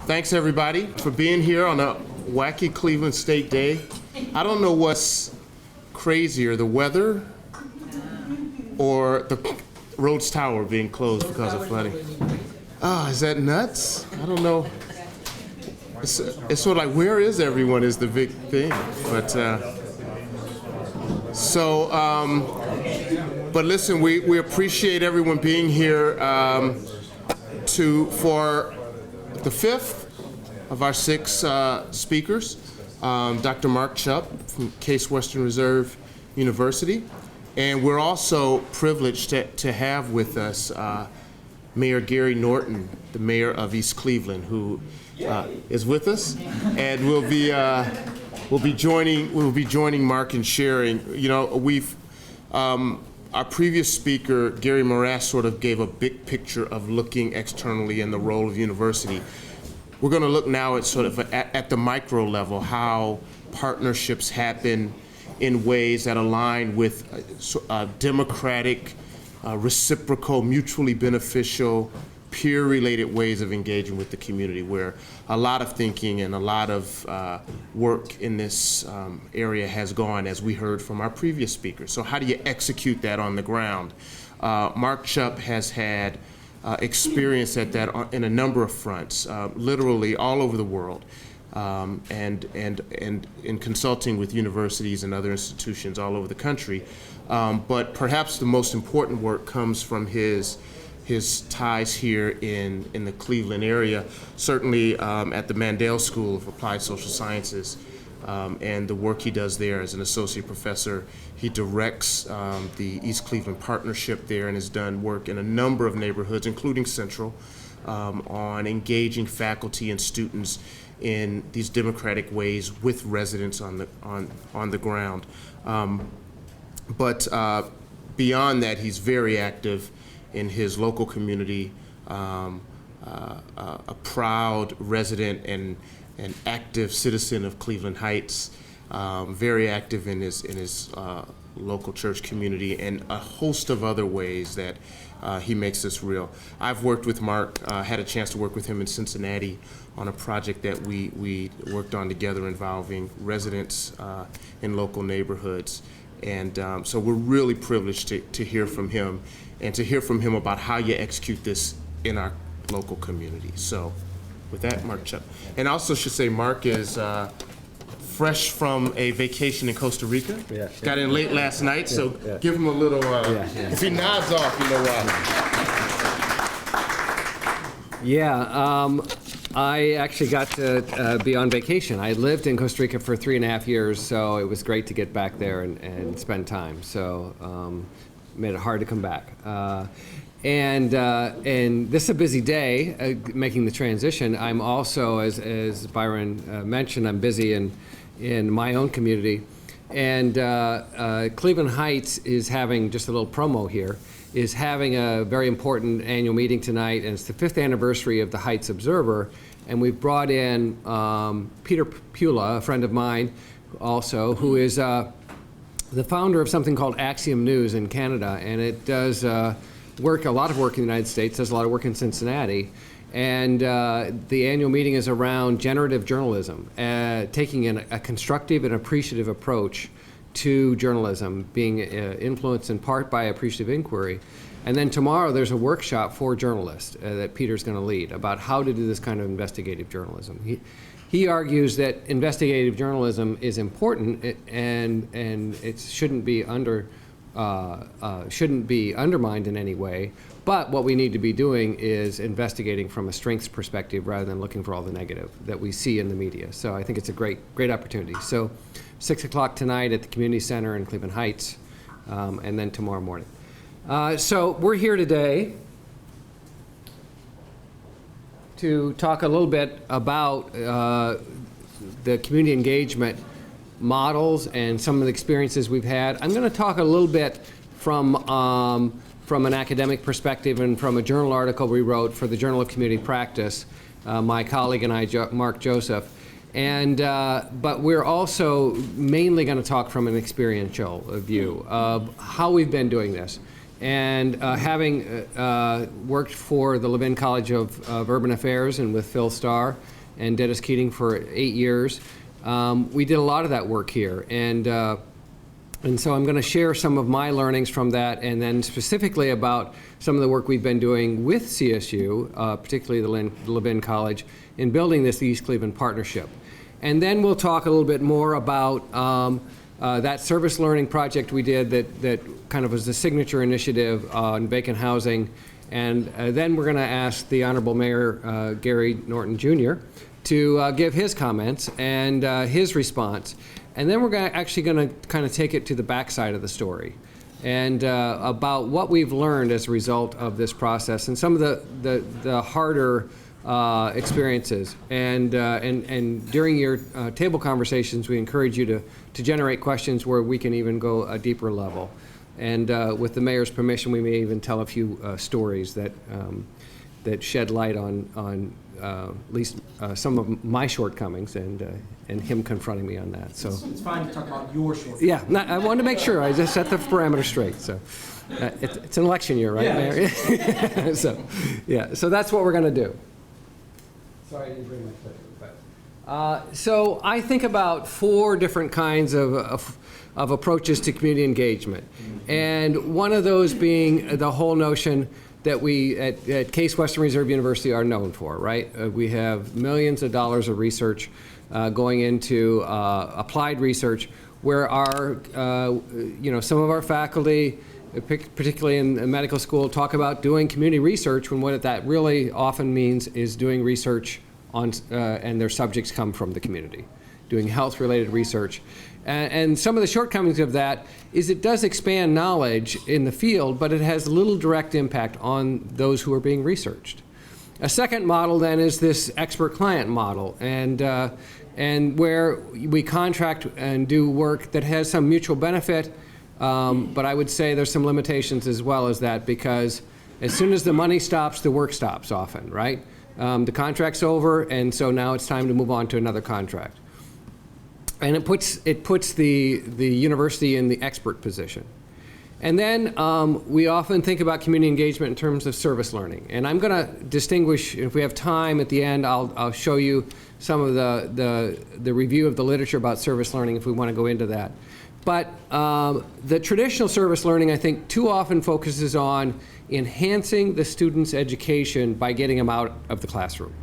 Thanks everybody for being here on a wacky Cleveland State Day. I don't know what's crazier, the weather or the Rhodes Tower being closed because of flooding. Oh, is that nuts? I don't know. It's sort of like, where is everyone is the big thing. But listen, we appreciate everyone being here for the fifth of our six speakers, Dr. Mark Chupp from Case Western Reserve University. And we're also privileged to have with us Mayor Gary Norton, the mayor of East Cleveland, who is with us, and we'll be joining Mark in sharing. You know, our previous speaker, Gary Morass, sort of gave a big picture of looking externally and the role of university. We're going to look now at sort of at the micro level, how partnerships happen in ways that align with democratic, reciprocal, mutually beneficial, peer-related ways of engaging with the community, where a lot of thinking and a lot of work in this area has gone, as we heard from our previous speaker. So how do you execute that on the ground? Mark Chupp has had experience at that in a number of fronts, literally all over the world, and in consulting with universities and other institutions all over the country. But perhaps the most important work comes from his ties here in the Cleveland area, certainly at the Mandel School of Applied Social Sciences, and the work he does there as an associate professor. He directs the East Cleveland Partnership there and has done work in a number of neighborhoods, including Central, on engaging faculty and students in these democratic ways with residents on the ground. But beyond that, he's very active in his local community, a proud resident and active citizen of Cleveland Heights, very active in his local church community, and a host of other ways that he makes this real. I've worked with Mark, had a chance to work with him in Cincinnati on a project that we worked on together involving residents in local neighborhoods. And so we're really privileged to hear from him, and to hear from him about how you execute this in our local community. So with that, Mark Chupp. And I also should say Mark is fresh from a vacation in Costa Rica. Yeah, got in late last night, so give him a little, if he nods off, you know why. Yeah, I actually got to be on vacation. I lived in Costa Rica for 3.5 years, so it was great to get back there and spend time. So made it hard to come back. And this is a busy day, making the transition. I'm also, as Byron mentioned, I'm busy in my own community. And Cleveland Heights is having, just a little promo here, is having a very important annual meeting tonight, and it's the 5th anniversary of the Heights Observer. And we've brought in Peter Pula, a friend of mine also, who is the founder of something called Axiom News in Canada, and it does a lot of work in the United States, does a lot of work in Cincinnati. And the annual meeting is around generative journalism, taking a constructive and appreciative approach to journalism, being influenced in part by appreciative inquiry. And then tomorrow there's a workshop for journalists that Peter's going to lead about how to do this kind of investigative journalism. He argues that investigative journalism is important and it shouldn't be undermined in any way. But what we need to be doing is investigating from a strengths perspective rather than looking for all the negative that we see in the media. So I think it's a great opportunity. So 6 o'clock tonight at the Community Center in Cleveland Heights, and then tomorrow morning. So we're here today to talk a little bit about the community engagement models and some of the experiences we've had. I'm going to talk a little bit from an academic perspective and from a journal article we wrote for the Journal of Community Practice, my colleague and I, Mark Joseph. And but we're also mainly going to talk from an experiential view of how we've been doing this. And having worked for the Levin College of Urban Affairs and with Phil Starr and Dennis Keating for 8 years, we did a lot of that work here. And so I'm going to share some of my learnings from that, and then specifically about some of the work we've been doing with CSU, particularly the Levin College, in building this East Cleveland partnership. And then we'll talk a little bit more about that service learning project we did that kind of was the signature initiative on vacant housing. And then we're going to ask the Honorable Mayor Gary Norton Jr. to give his comments and his response. And then we're actually going to kind of take it to the backside of the story and about what we've learned as a result of this process and some of the harder experiences. And during your table conversations, we encourage you to generate questions where we can even go a deeper level. And with the mayor's permission, we may even tell a few stories that shed light on at least some of my shortcomings and him confronting me on that. So it's fine to talk about your shortcomings. Yeah, I wanted to make sure I just set the parameters straight. So it's an election year, right, Yeah. Mayor? So that's what we're going to do. Sorry, I didn't bring my clicker. So I think about 4 different kinds of approaches to community engagement, and one of those being the whole notion that we at Case Western Reserve University are known for, right? We have millions of dollars of research going into applied research, where our, some of our faculty, particularly in medical school, talk about doing community research when what that really often means is doing research on, and their subjects come from the community, doing health-related research. And some of the shortcomings of that is it does expand knowledge in the field, but it has little direct impact on those who are being researched. A second model then is this expert-client model, and where we contract and do work that has some mutual benefit, but I would say there's some limitations as well as that, because as soon as the money stops, the work stops often, right? The contract's over, and so now it's time to move on to another contract. And it puts the university in the expert position. And then we often think about community engagement in terms of service learning. And I'm going to distinguish, if we have time at the end, I'll show you some of the review of the literature about service learning if we want to go into that. But the traditional service learning, I think, too often focuses on enhancing the student's education by getting them out of the classroom,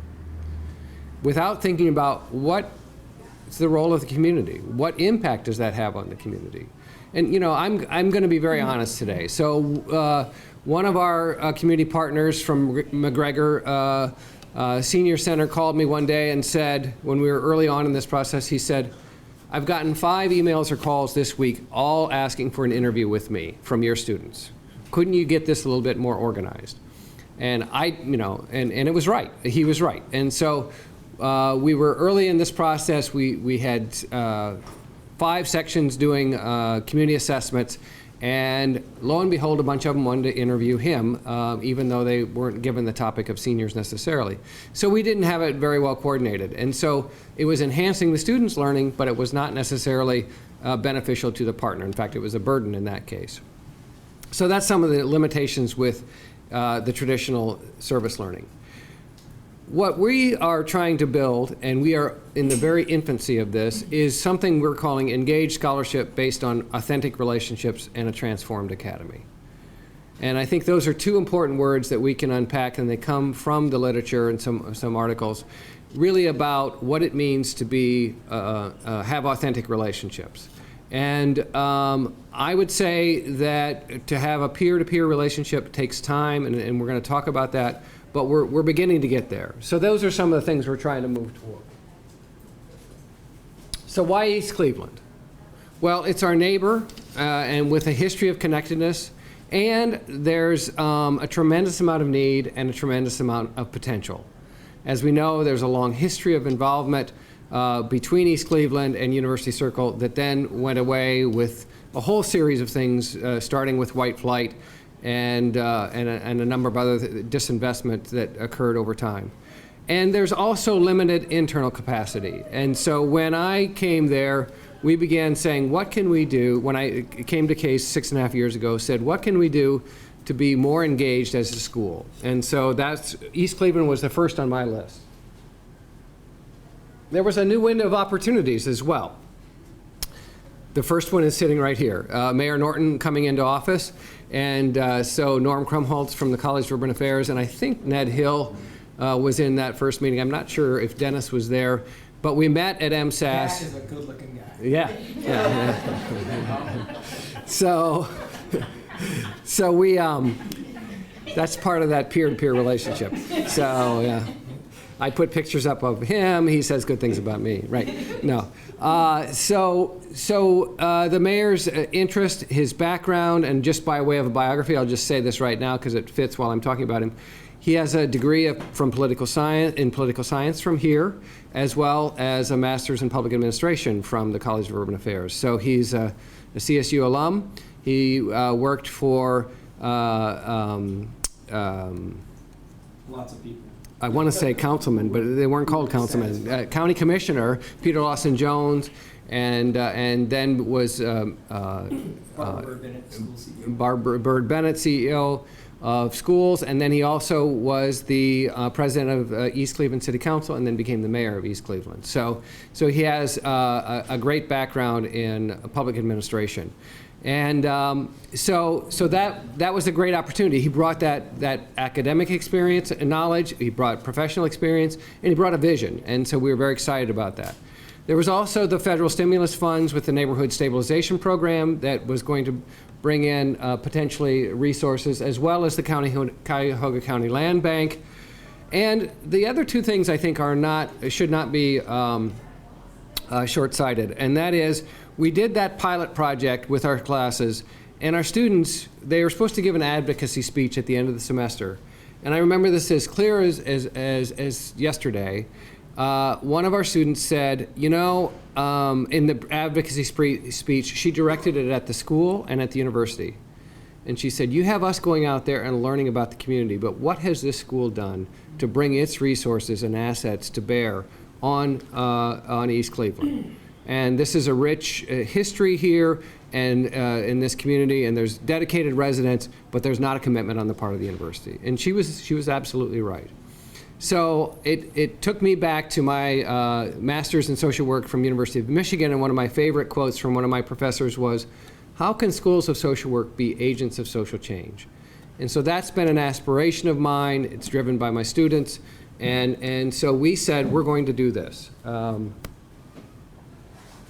without thinking about what's the role of the community. What impact does that have on the community? And I'm going to be very honest today. So one of our community partners from McGregor Senior Center called me one day and said, when we were early on in this process, he said, "I've gotten 5 emails or calls this week, all asking for an interview with me from your students. Couldn't you get this a little bit more organized?" And and it was right. He was right. And so we were early in this process. We had 5 sections doing community assessments, and lo and behold, a bunch of them wanted to interview him, even though they weren't given the topic of seniors necessarily. So we didn't have it very well coordinated. And so it was enhancing the students' learning, but it was not necessarily beneficial to the partner. In fact, it was a burden in that case. So that's some of the limitations with the traditional service learning. What we are trying to build, and we are in the very infancy of this, is something we're calling engaged scholarship based on authentic relationships and a transformed academy. And I think those are 2 important words that we can unpack, and they come from the literature and some articles, really about what it means to be have authentic relationships. And I would say that to have a peer-to-peer relationship takes time, and we're going to talk about that. But we're beginning to get there. So those are some of the things we're trying to move toward. So why East Cleveland? Well, it's our neighbor, and with a history of connectedness, and there's a tremendous amount of need and a tremendous amount of potential. As we know, there's a long history of involvement between East Cleveland and University Circle that then went away with a whole series of things, starting with white flight, and a number of other disinvestment that occurred over time. And there's also limited internal capacity. And so when I came there, we began saying, what can we do? When I came to Case 6.5 years ago, said, what can we do to be more engaged as a school? And so East Cleveland was the first on my list. There was a new window of opportunities as well. The first one is sitting right here. Mayor Norton coming into office, and so Norm Krumholtz from the College of Urban Affairs, and I think Ned Hill was in that first meeting. I'm not sure if Dennis was there, but we met at MSS. Jack is a good-looking guy. Yeah. So we, that's part of that peer-to-peer relationship. So, yeah. I put pictures up of him. He says good things about me. Right. No. So the mayor's interest, his background, and just by way of a biography, I'll just say this right now because it fits while I'm talking about him. He has a degree in political science from here, as well as a master's in public administration from the College of Urban Affairs. So he's a CSU alum. He worked for Lots of people. I want to say councilman, but they weren't called councilmen. County Commissioner Peter Lawson Jones, and then was Barbara Bird Bennett, CEO of schools, and then he also was the president of East Cleveland City Council, and then became the mayor of East Cleveland. So he has a great background in public administration. And so that was a great opportunity. He brought that academic experience and knowledge, he brought professional experience, and he brought a vision. And so we were very excited about that. There was also the federal stimulus funds with the neighborhood stabilization program that was going to bring in potentially resources, as well as the Cuyahoga County Land Bank. And the other two things I think should not be short-sighted, and that is, we did that pilot project with our classes, and our students, they were supposed to give an advocacy speech at the end of the semester. And I remember this as clear as yesterday. One of our students said, in the advocacy speech, she directed it at the school and at the university. And she said, you have us going out there and learning about the community, but what has this school done to bring its resources and assets to bear on East Cleveland? And this is a rich history here and in this community, and there's dedicated residents, but there's not a commitment on the part of the university. And she was absolutely right. So it took me back to my master's in social work from University of Michigan, and one of my favorite quotes from one of my professors was, how can schools of social work be agents of social change? And so that's been an aspiration of mine. It's driven by my students. And so we said, we're going to do this.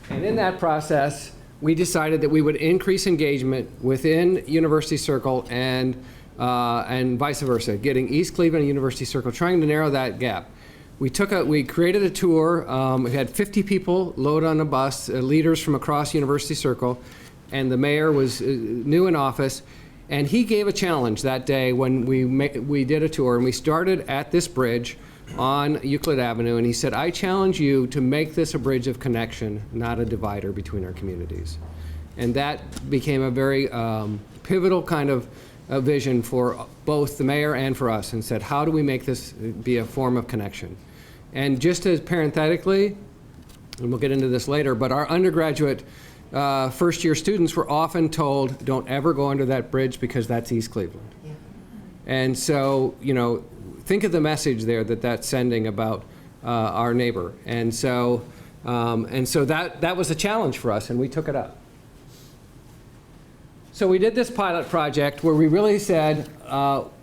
And in that process, we decided that we would increase engagement within University Circle and vice versa, getting East Cleveland and University Circle, trying to narrow that gap. We created a tour. We had 50 people load on a bus, leaders from across University Circle, and the mayor was new in office. And he gave a challenge that day when we did a tour, and we started at this bridge on Euclid Avenue, and he said, I challenge you to make this a bridge of connection, not a divider between our communities. And that became a very pivotal kind of vision for both the mayor and for us, and said, how do we make this be a form of connection? And just as parenthetically, and we'll get into this later, but our undergraduate first-year students were often told, don't ever go under that bridge because that's East Cleveland. Yeah. And so, think of the message there that's sending about our neighbor. And so that was a challenge for us, and we took it up. So we did this pilot project where we really said,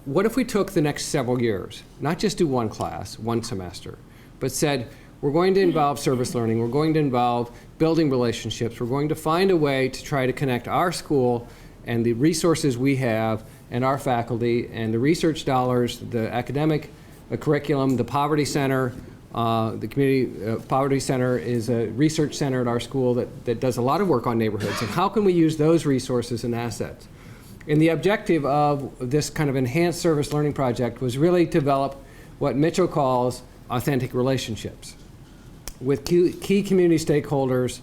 what if we took the next several years, not just do one class, one semester, but said, we're going to involve service learning, we're going to involve building relationships, we're going to find a way to try to connect our school and the resources we have and our faculty and the research dollars, the academic curriculum, the Poverty Center. The Community Poverty Center is a research center at our school that does a lot of work on neighborhoods. And how can we use those resources and assets? And the objective of this kind of enhanced service learning project was really to develop what Mitchell calls authentic relationships with key community stakeholders,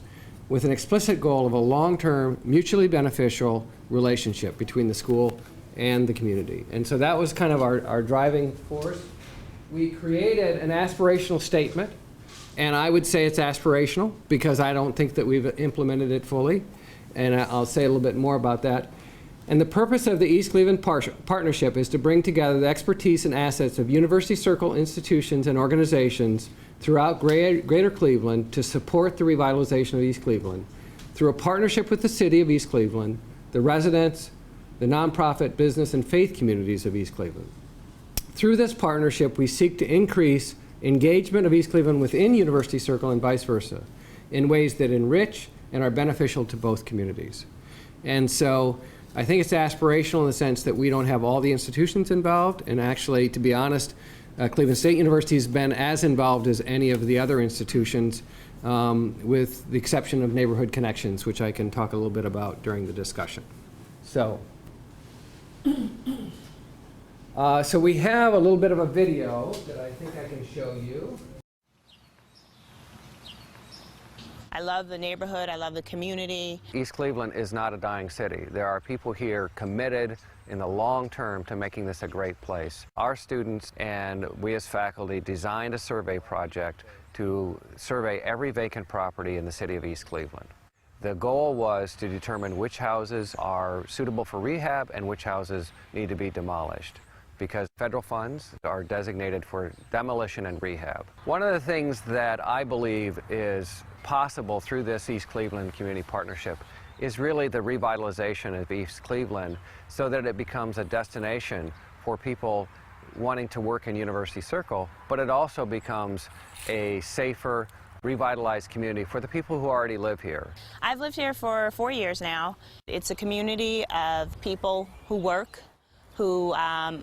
with an explicit goal of a long-term, mutually beneficial relationship between the school and the community. And so that was kind of our driving force. We created an aspirational statement And I would say it's aspirational because I don't think that we've implemented it fully. And I'll say a little bit more about that. And the purpose of the East Cleveland Partnership is to bring together the expertise and assets of University Circle institutions and organizations throughout Greater Cleveland to support the revitalization of East Cleveland through a partnership with the City of East Cleveland, the residents, the nonprofit, business, and faith communities of East Cleveland. Through this partnership, we seek to increase engagement of East Cleveland within University Circle and vice versa in ways that enrich and are beneficial to both communities. And so I think it's aspirational in the sense that we don't have all the institutions involved, and actually, to be honest, Cleveland State University has been as involved as any of the other institutions, with the exception of Neighborhood Connections, which I can talk a little bit about during the discussion. So, so we have a little bit of a video that I think I can show you. I love the neighborhood, I love the community. East Cleveland is not a dying city. There are people here committed in the long term to making this a great place. Our students and we as faculty designed a survey project to survey every vacant property in the city of East Cleveland. The goal was to determine which houses are suitable for rehab and which houses need to be demolished, because federal funds are designated for demolition and rehab. One of the things that I believe is possible through this East Cleveland Community Partnership is really the revitalization of East Cleveland so that it becomes a destination for people wanting to work in University Circle, but it also becomes a safer, revitalized community for the people who already live here. I've lived here for 4 years now. It's a community of people who work, who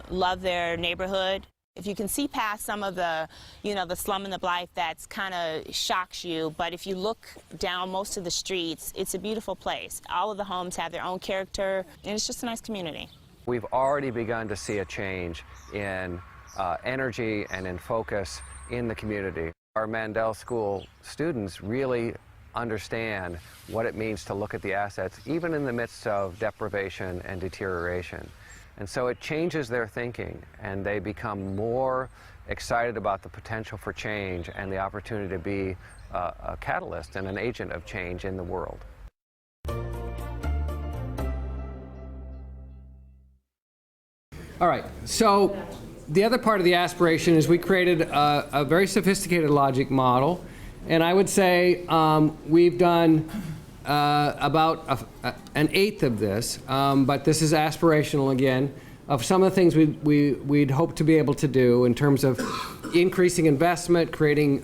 love their neighborhood. If you can see past some of the, the slum and the blight, that's kind of shocks you. But if you look down most of the streets, it's a beautiful place. All of the homes have their own character, and it's just a nice community. We've already begun to see a change in energy and in focus in the community. Our Mandel School students really understand what it means to look at the assets, even in the midst of deprivation and deterioration. And so it changes their thinking, and they become more excited about the potential for change and the opportunity to be a catalyst and an agent of change in the world. All right, so the other part of the aspiration is we created a very sophisticated logic model, and I would say we've done about an eighth of this, but this is aspirational again, of some of the things we'd hope to be able to do in terms of increasing investment, creating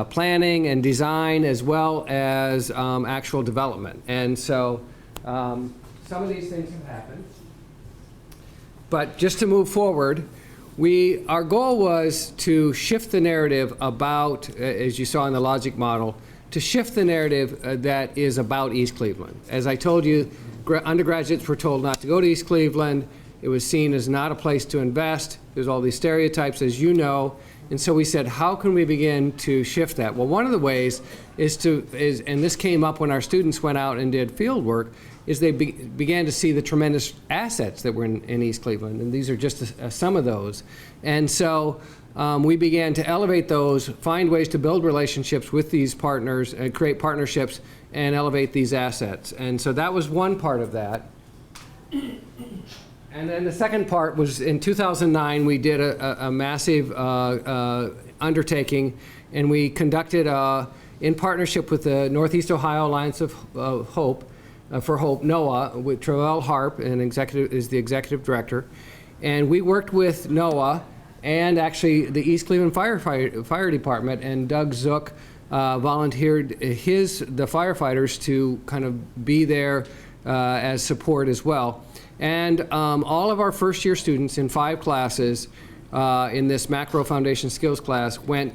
planning and design, as well as actual development. And so some of these things have happened. But just to move forward, our goal was to shift the narrative about, as you saw in the logic model, to shift the narrative that is about East Cleveland. As I told you, undergraduates were told not to go to East Cleveland. It was seen as not a place to invest. There's all these stereotypes, as you know. And so we said, how can we begin to shift that? Well, one of the ways is and this came up when our students went out and did field work, is they began to see the tremendous assets that were in East Cleveland. And these are just some of those. And so we began to elevate those, find ways to build relationships with these partners, and create partnerships and elevate these assets. And so that was one part of that. And then the second part was in 2009, we did a massive undertaking, and we conducted, in partnership with the Northeast Ohio Alliance of Hope, for Hope, NOAA, with Travell Harp, is the executive director. And we worked with NOAA and actually the East Cleveland Fire Department, and Doug Zook volunteered the firefighters to kind of be there as support as well. And all of our first year students in 5 classes in this macro foundation skills class went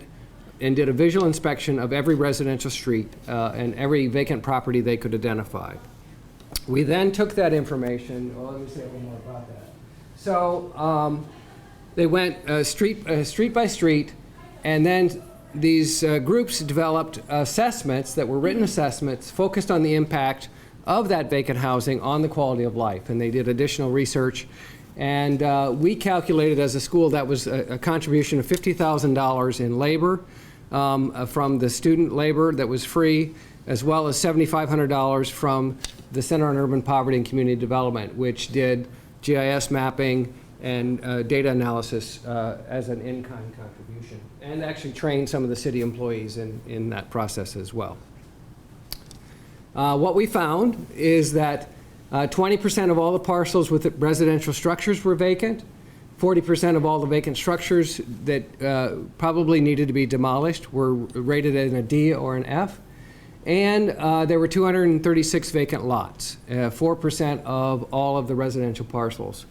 and did a visual inspection of every residential street and every vacant property they could identify. We then took that information, well, let me say a little more about that. So they went street by street, and then these groups developed assessments that were written assessments focused on the impact of that vacant housing on the quality of life, and they did additional research. And we calculated as a school that was a contribution of $50,000 in labor, from the student labor that was free, as well as $7,500 from the Center on Urban Poverty and Community Development, which did GIS mapping and data analysis as an in-kind contribution, and actually trained some of the city employees in that process as well. What we found is that 20% of all the parcels with residential structures were vacant. 40% of all the vacant structures that probably needed to be demolished were rated as a D or an F. And there were 236 vacant lots, 4% of all of the residential parcels.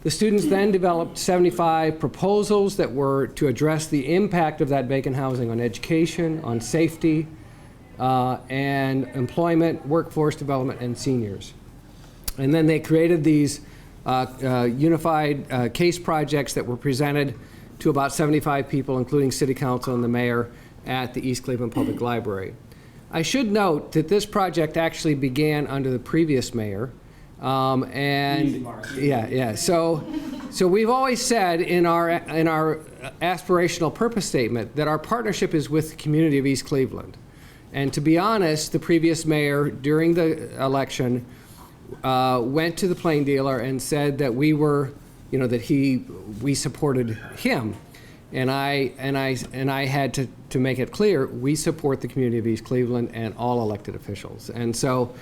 The students then developed 75 proposals that were to address the impact of that vacant housing on education, on safety, and employment, workforce development, and seniors. And then they created these unified case projects that were presented to about 75 people, including City Council and the mayor, at the East Cleveland Public Library. I should note that this project actually began under the previous mayor. So we've always said in our aspirational purpose statement that our partnership is with the community of East Cleveland. And to be honest, the previous mayor, during the election, went to the plain dealer and said that we were, we supported him. And I had to make it clear, we support the community of East Cleveland and all elected officials. And so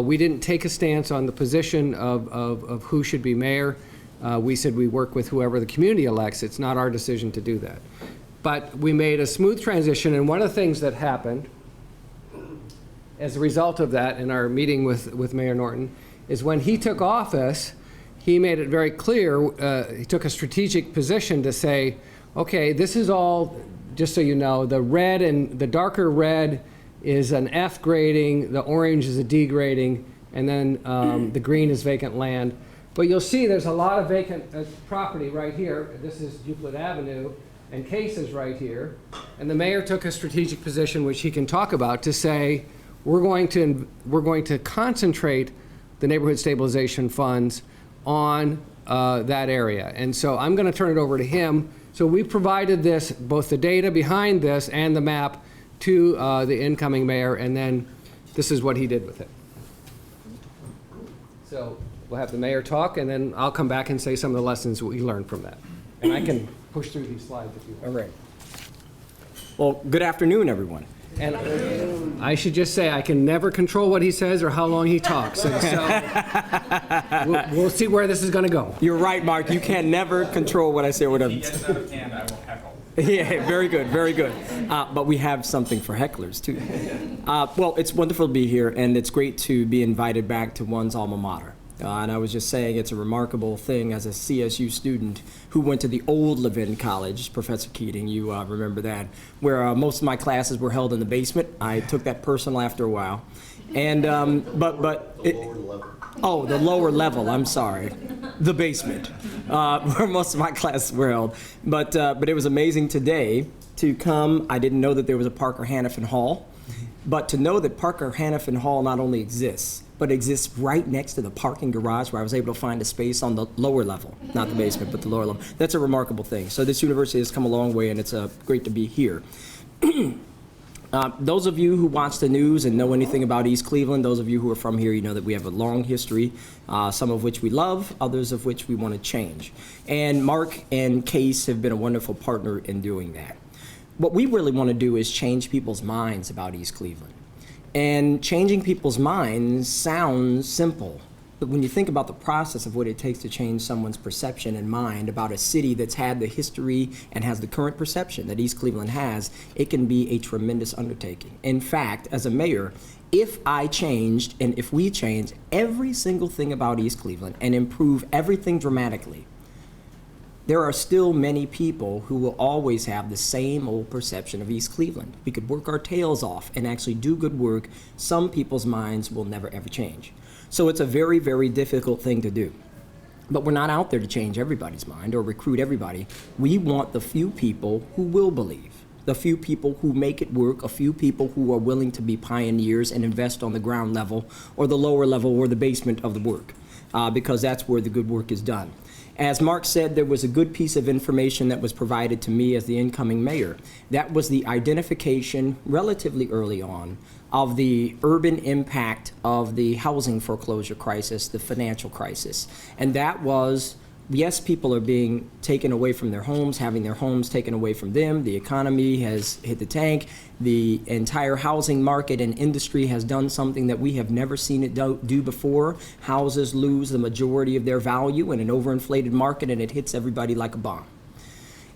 we didn't take a stance on the position of who should be mayor. We said we work with whoever the community elects. It's not our decision to do that. But we made a smooth transition, and one of the things that happened as a result of that in our meeting with Mayor Norton is when he took office, he made it very clear, he took a strategic position to say, okay, this is all, just so you know, the red and the darker red is an F grading, the orange is a D grading, and then the green is vacant land. But you'll see there's a lot of vacant property right here. This is Euclid Avenue, and Case is right here. And the mayor took a strategic position, which he can talk about, to say, we're going to concentrate the neighborhood stabilization funds on that area. And so I'm going to turn it over to him. So we provided this, both the data behind this and the map, to the incoming mayor, and then this is what he did with it. So we'll have the mayor talk, and then I'll come back and say some of the lessons we learned from that. And I can push through these slides if you want. All right. Well, good afternoon, everyone. And I should just say, I can never control what he says or how long he talks. And so we'll see where this is going to go. You're right, Mark. You can never control what I say or what I... He gets out of hand, I will heckle. Yeah, very good, very good. But we have something for hecklers, too. Well, it's wonderful to be here, and it's great to be invited back to one's alma mater. And I was just saying it's a remarkable thing as a CSU student who went to the old Levin College, Professor Keating, you remember that, where most of my classes were held in the basement. I took that personal after a while. And, oh, the lower level, I'm sorry. The basement, where most of my classes were held. But it was amazing today to come. I didn't know that there was a Parker Hannafin Hall, but to know that Parker Hannafin Hall not only exists, but exists right next to the parking garage where I was able to find a space on the lower level, not the basement, but the lower level. That's a remarkable thing. So this university has come a long way, and it's great to be here. Those of you who watch the news and know anything about East Cleveland, those of you who are from here, you know that we have a long history, some of which we love, others of which we want to change. And Mark and Case have been a wonderful partner in doing that. What we really want to do is change people's minds about East Cleveland. And changing people's minds sounds simple, but when you think about the process of what it takes to change someone's perception and mind about a city that's had the history and has the current perception that East Cleveland has, it can be a tremendous undertaking. In fact, as a mayor, if I changed and if we changed every single thing about East Cleveland and improve everything dramatically, there are still many people who will always have the same old perception of East Cleveland. We could work our tails off and actually do good work. Some people's minds will never ever change. So it's a very, very difficult thing to do. But we're not out there to change everybody's mind or recruit everybody. We want the few people who will believe, the few people who make it work, a few people who are willing to be pioneers and invest on the ground level or the lower level or the basement of the work, because that's where the good work is done. As Mark said, there was a good piece of information that was provided to me as the incoming mayor. That was the identification relatively early on of the urban impact of the housing foreclosure crisis, the financial crisis. And that was, yes, people are being taken away from their homes, having their homes taken away from them. The economy has hit the tank. The entire housing market and industry has done something that we have never seen it do before. Houses lose the majority of their value in an overinflated market, and it hits everybody like a bomb.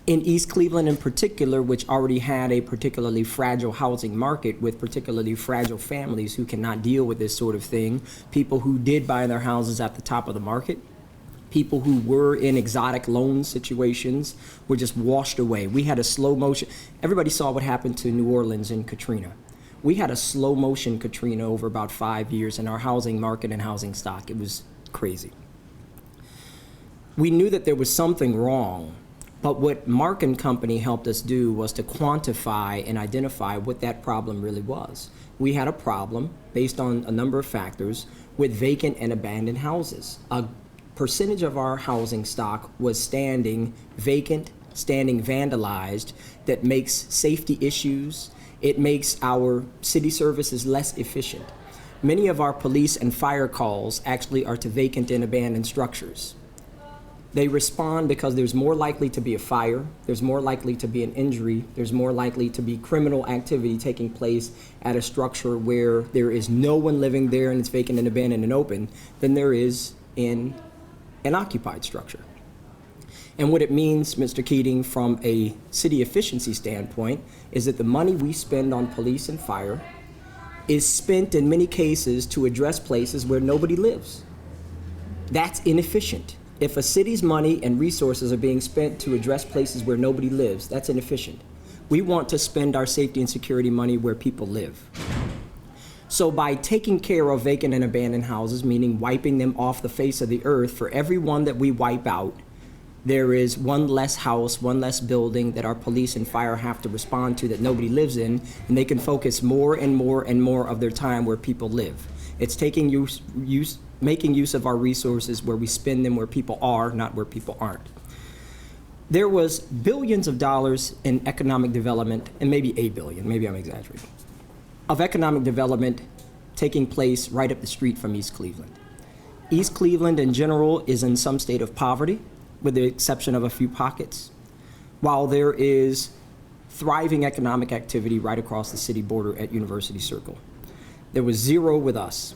In East Cleveland in particular, which already had a particularly fragile housing market with particularly fragile families who cannot deal with this sort of thing, people who did buy their houses at the top of the market, people who were in exotic loan situations were just washed away. We had a slow motion. Everybody saw what happened to New Orleans in Katrina. We had a slow motion Katrina over about 5 years in our housing market and housing stock. It was crazy. We knew that there was something wrong, but what Mark and company helped us do was to quantify and identify what that problem really was. We had a problem based on a number of factors with vacant and abandoned houses. A percentage of our housing stock was standing vacant, standing vandalized, that makes safety issues. It makes our city services less efficient. Many of our police and fire calls actually are to vacant and abandoned structures. They respond because there's more likely to be a fire, there's more likely to be an injury, there's more likely to be criminal activity taking place at a structure where there is no one living there and it's vacant and abandoned and open than there is in an occupied structure. And what it means, Mr. Keating, from a city efficiency standpoint, is that the money we spend on police and fire is spent in many cases to address places where nobody lives. That's inefficient. If a city's money and resources are being spent to address places where nobody lives, that's inefficient. We want to spend our safety and security money where people live. So by taking care of vacant and abandoned houses, meaning wiping them off the face of the earth, for every one that we wipe out, there is one less house, one less building that our police and fire have to respond to that nobody lives in, and they can focus more and more and more of their time where people live. It's making use of our resources where we spend them where people are, not where people aren't. There was billions of dollars in economic development, and maybe $8 billion, maybe I'm exaggerating, of economic development taking place right up the street from East Cleveland. East Cleveland in general is in some state of poverty, with the exception of a few pockets, while there is thriving economic activity right across the city border at University Circle. There was zero with us.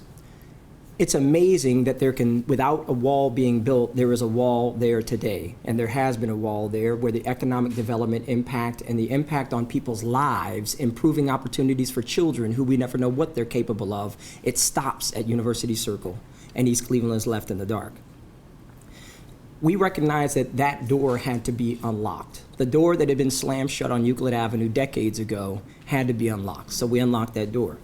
It's amazing that without a wall being built, there is a wall there today. And there has been a wall there where the economic development impact and the impact on people's lives, improving opportunities for children who we never know what they're capable of, it stops at University Circle, and East Cleveland is left in the dark. We recognized that that door had to be unlocked. The door that had been slammed shut on Euclid Avenue decades ago had to be unlocked, so we unlocked that door.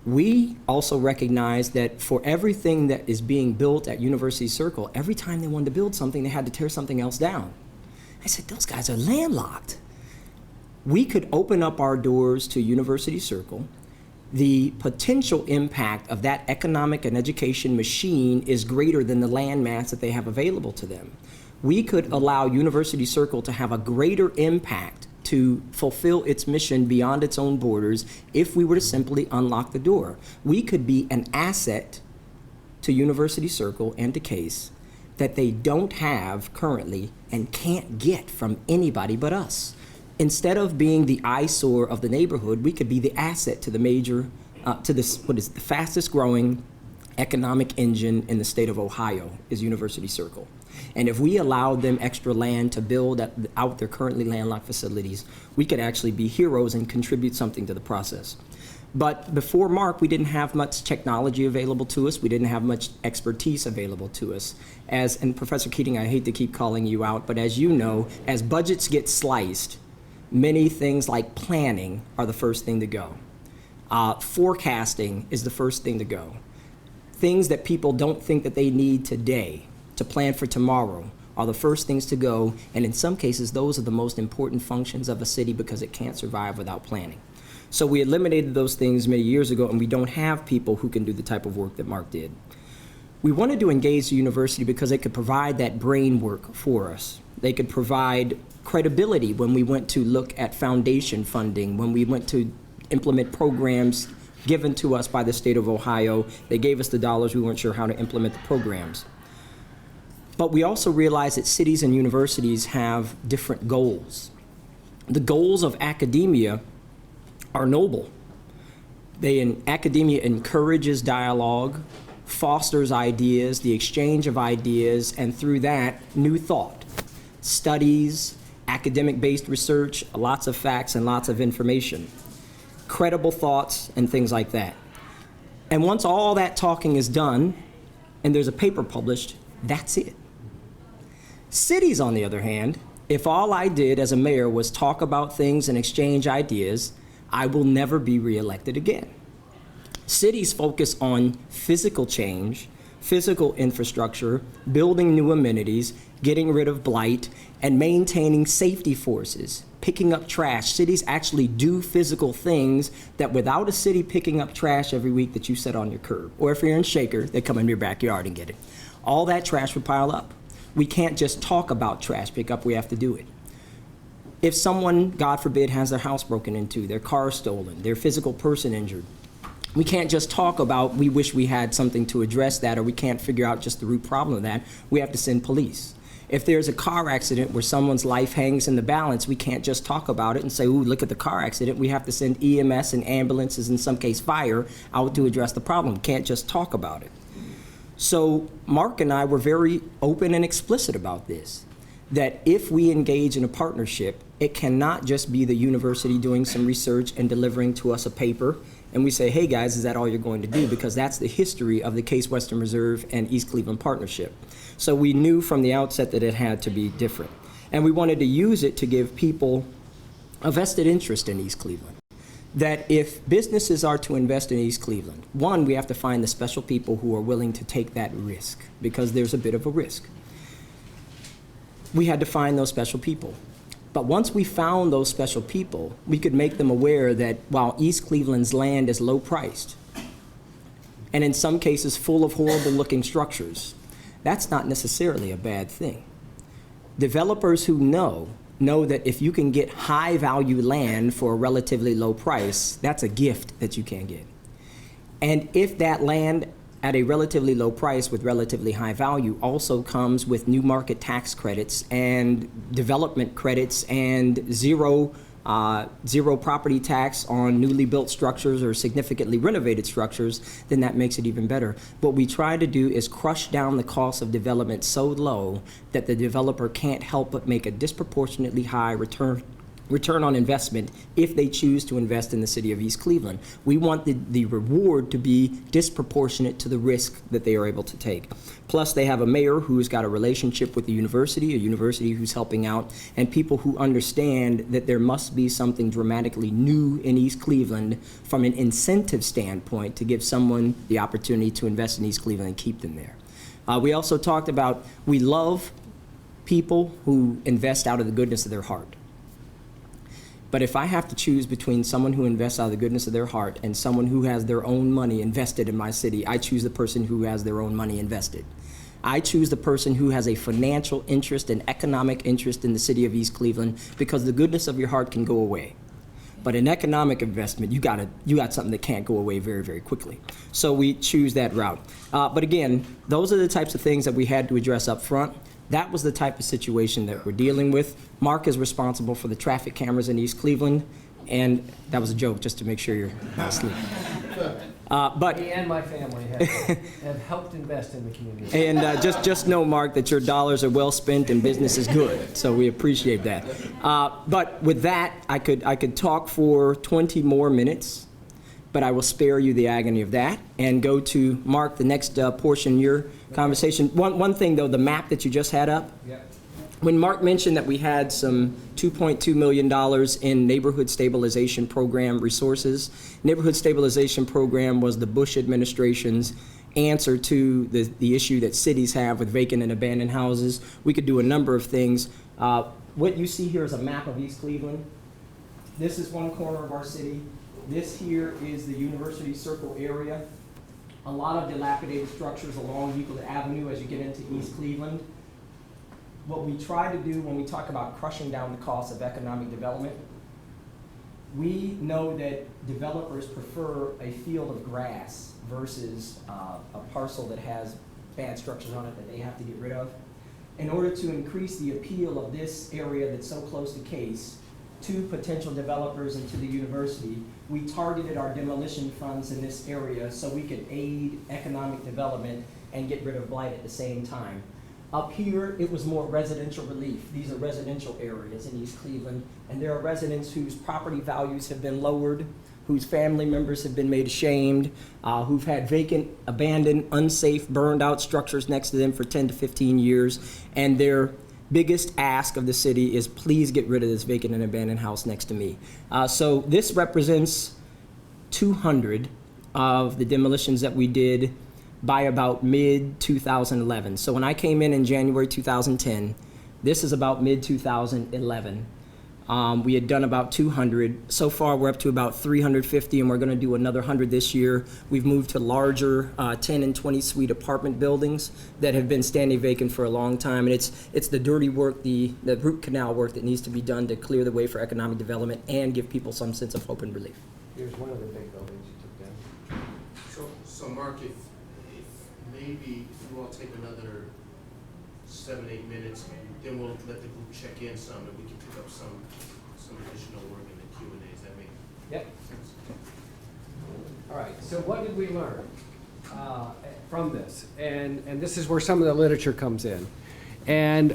We also recognize that for everything that is being built at University Circle, every time they wanted to build something, they had to tear something else down. I said, those guys are landlocked. We could open up our doors to University Circle. The potential impact of that economic and education machine is greater than the land mass that they have available to them. We could allow University Circle to have a greater impact to fulfill its mission beyond its own borders if we were to simply unlock the door. We could be an asset to University Circle and to Case that they don't have currently and can't get from anybody but us. Instead of being the eyesore of the neighborhood, we could be the asset to the what is the fastest growing economic engine in the state of Ohio is University Circle. And if we allowed them extra land to build out their currently landlocked facilities, we could actually be heroes and contribute something to the process. But before Mark, we didn't have much technology available to us. We didn't have much expertise available to us. And Professor Keating, I hate to keep calling you out, but as you know, as budgets get sliced, many things like planning are the first thing to go. Forecasting is the first thing to go. Things that people don't think that they need today to plan for tomorrow are the first things to go, and in some cases, those are the most important functions of a city because it can't survive without planning. So we eliminated those things many years ago, and we don't have people who can do the type of work that Mark did. We wanted to engage the university because they could provide that brain work for us. They could provide credibility when we went to look at foundation funding, when we went to implement programs given to us by the state of Ohio. They gave us the dollars, we weren't sure how to implement the programs. But we also realized that cities and universities have different goals. The goals of academia are noble. Academia encourages dialogue, fosters ideas, the exchange of ideas, and through that, new thought, studies, academic-based research, lots of facts and lots of information, credible thoughts, and things like that. And once all that talking is done, and there's a paper published, that's it. Cities, on the other hand, if all I did as a mayor was talk about things and exchange ideas, I will never be reelected again. Cities focus on physical change, physical infrastructure, building new amenities, getting rid of blight, and maintaining safety forces, picking up trash. Cities actually do physical things that without a city picking up trash every week that you set on your curb, or if you're in Shaker, they come in your backyard and get it. All that trash would pile up. We can't just talk about trash pickup, we have to do it. If someone, God forbid, has their house broken into, their car stolen, their physical person injured, we can't just talk about we wish we had something to address that, or we can't figure out just the root problem of that. We have to send police. If there's a car accident where someone's life hangs in the balance, we can't just talk about it and say, ooh, look at the car accident. We have to send EMS and ambulances, in some case fire, out to address the problem. Can't just talk about it. So Mark and I were very open and explicit about this, that if we engage in a partnership, it cannot just be the university doing some research and delivering to us a paper, and we say, hey guys, is that all you're going to do? Because that's the history of the Case Western Reserve and East Cleveland partnership. So we knew from the outset that it had to be different. And we wanted to use it to give people a vested interest in East Cleveland. That if businesses are to invest in East Cleveland, one, we have to find the special people who are willing to take that risk, because there's a bit of a risk. We had to find those special people. But once we found those special people, we could make them aware that while East Cleveland's land is low priced, and in some cases full of horrible looking structures, that's not necessarily a bad thing. Developers who know that if you can get high value land for a relatively low price, that's a gift that you can't get. And if that land at a relatively low price with relatively high value also comes with new market tax credits and development credits and zero property tax on newly built structures or significantly renovated structures, then that makes it even better. What we try to do is crush down the cost of development so low that the developer can't help but make a disproportionately high return on investment if they choose to invest in the city of East Cleveland. We want the reward to be disproportionate to the risk that they are able to take. Plus, they have a mayor who's got a relationship with the university, a university who's helping out, and people who understand that there must be something dramatically new in East Cleveland from an incentive standpoint to give someone the opportunity to invest in East Cleveland and keep them there. We also talked about, we love people who invest out of the goodness of their heart. But if I have to choose between someone who invests out of the goodness of their heart and someone who has their own money invested in my city, I choose the person who has their own money invested. I choose the person who has a financial interest and economic interest in the city of East Cleveland, because the goodness of your heart can go away. But in economic investment, you got something that can't go away very, very quickly. So we choose that route. But again, those are the types of things that we had to address up front. That was the type of situation that we're dealing with. Mark is responsible for the traffic cameras in East Cleveland, and that was a joke, just to make sure you're not asleep. But Me and my family have helped invest in the community. and just know, Mark, that your dollars are well spent and business is good. So we appreciate that. But with that, I could talk for 20 more minutes, but I will spare you the agony of that and go to Mark, the next portion of your conversation. One thing, though, the map that you just had up, Yep. when Mark mentioned that we had some $2.2 million in neighborhood stabilization program resources, neighborhood stabilization program was the Bush administration's answer to the issue that cities have with vacant and abandoned houses. We could do a number of things. What you see here is a map of East Cleveland. This is one corner of our city. This here is the University Circle area. a lot of dilapidated structures along Euclid Avenue as you get into East Cleveland. What we try to do when we talk about crushing down the cost of economic development, we know that developers prefer a field of grass versus a parcel that has bad structures on it that they have to get rid of. In order to increase the appeal of this area that's so close to Case to potential developers and to the university, we targeted our demolition funds in this area so we could aid economic development and get rid of blight at the same time. Up here, it was more residential relief. These are residential areas in East Cleveland, and there are residents whose property values have been lowered, whose family members have been made ashamed, who've had vacant, abandoned, unsafe, burned out structures next to them for 10 to 15 years, and their biggest ask of the city is please get rid of this vacant and abandoned house next to me. So this represents 200 of the demolitions that we did by about mid-2011. So when I came in January 2010, this is about mid-2011. We had done about 200. So far, we're up to about 350, and we're going to do another 100 this year. We've moved to larger 10 and 20 suite apartment buildings that have been standing vacant for a long time. And it's the dirty work, the root canal work that needs to be done to clear the way for economic development and give people some sense of hope and relief. Here's one of the big buildings you took down. So Mark, if maybe if you all take another 7-8 minutes, then we'll let the group check in some, and we can pick up some additional work in the Q&As. That makes Yep. sense. All right, so what did we learn from this? And this is where some of the literature comes in. And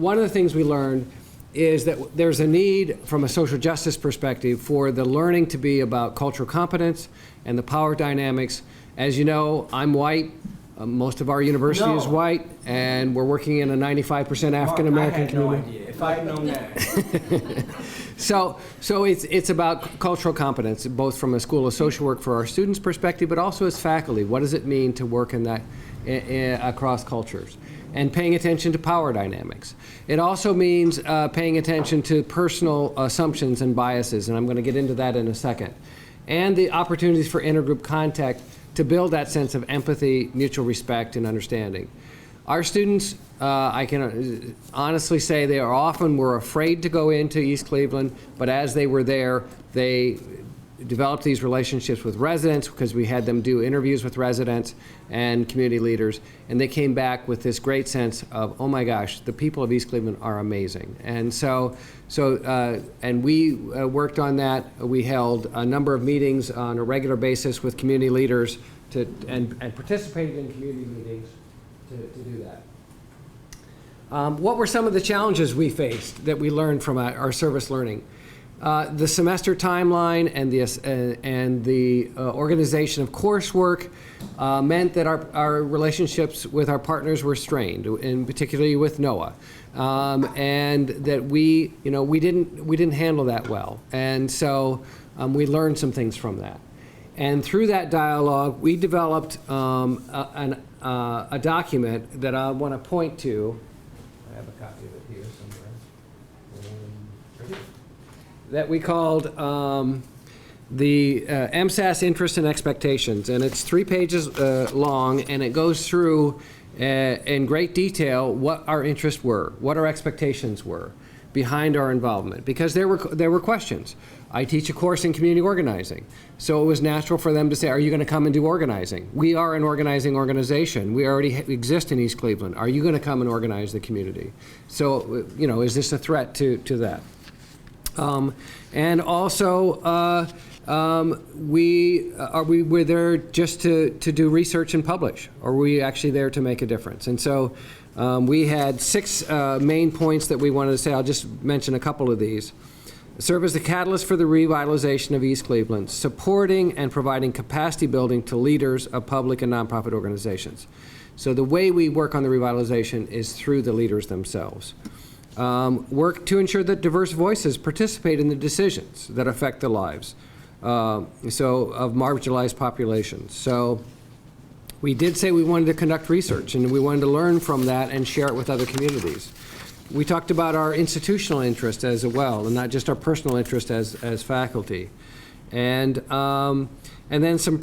one of the things we learned is that there's a need from a social justice perspective for the learning to be about cultural competence and the power dynamics. As you know, I'm white. Most of our university is white, and we're working in a 95% African American community. I had no idea. If I had known that. So it's about cultural competence, both from a School of Social Work for our students' perspective, but also as faculty. What does it mean to work in that across cultures? And paying attention to power dynamics. It also means paying attention to personal assumptions and biases, and I'm going to get into that in a second. And the opportunities for intergroup contact to build that sense of empathy, mutual respect, and understanding. Our students, I can honestly say they are often were afraid to go into East Cleveland, but as they were there, they developed these relationships with residents because we had them do interviews with residents and community leaders, and they came back with this great sense of, oh my gosh, the people of East Cleveland are amazing. And and we worked on that. We held a number of meetings on a regular basis with community leaders and participated in community meetings to do that. What were some of the challenges we faced that we learned from our service learning? The semester timeline and the organization of coursework meant that our relationships with our partners were strained, and particularly with NOAA, and that we didn't handle that well, and so we learned some things from that. And through that dialogue, we developed a document that I want to point to. I have a copy of it here somewhere. Right here. That we called the MSS Interest and Expectations. And it's 3 pages long, and it goes through in great detail what our interests were, what our expectations were behind our involvement. Because there were questions. I teach a course in community organizing, so it was natural for them to say, are you going to come and do organizing? We are an organizing organization. We already exist in East Cleveland. Are you going to come and organize the community? So, is this a threat to that? And also, we're there just to do research and publish, or were we actually there to make a difference? And so we had 6 main points that we wanted to say. I'll just mention a couple of these. Serve as the catalyst for the revitalization of East Cleveland, supporting and providing capacity building to leaders of public and nonprofit organizations. So the way we work on the revitalization is through the leaders themselves. Work to ensure that diverse voices participate in the decisions that affect the lives of marginalized populations. So we did say we wanted to conduct research, and we wanted to learn from that and share it with other communities. We talked about our institutional interest as well, and not just our personal interest as faculty. And then some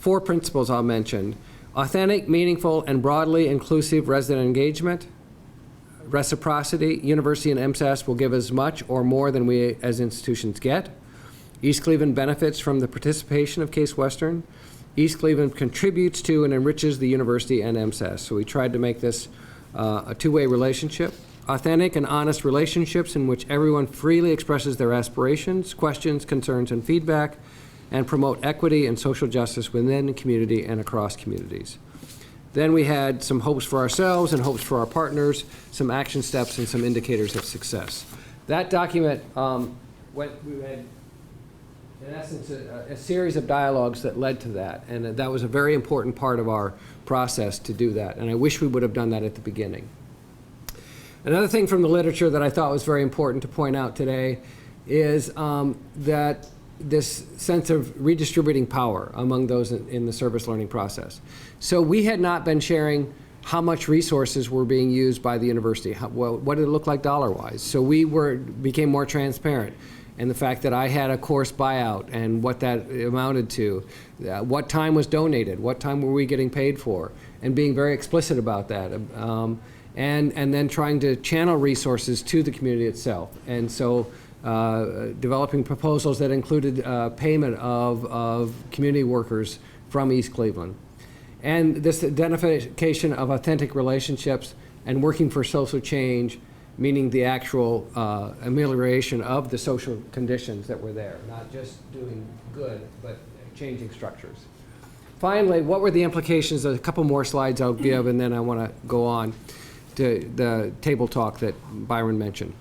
4 principles I'll mention: authentic, meaningful, and broadly inclusive resident engagement, reciprocity. University and MSS will give as much or more than we as institutions get. East Cleveland benefits from the participation of Case Western. East Cleveland contributes to and enriches the university and MSS. So we tried to make this a two-way relationship. Authentic and honest relationships in which everyone freely expresses their aspirations, questions, concerns, and feedback, and promote equity and social justice within the community and across communities. Then we had some hopes for ourselves and hopes for our partners, some action steps, and some indicators of success. That document, we had, in essence, a series of dialogues that led to that, and that was a very important part of our process to do that, and I wish we would have done that at the beginning. Another thing from the literature that I thought was very important to point out today is that this sense of redistributing power among those in the service learning process. So we had not been sharing how much resources were being used by the university. What did it look like dollar-wise? So we became more transparent. And the fact that I had a course buyout and what that amounted to, what time was donated, what time were we getting paid for, and being very explicit about that. And then trying to channel resources to the community itself. And so developing proposals that included payment of community workers from East Cleveland. And this identification of authentic relationships and working for social change, meaning the actual amelioration of the social conditions that were there, not just doing good, but changing structures. Finally, what were the implications? A couple more slides I'll give, and then I want to go on to the table talk that Byron mentioned.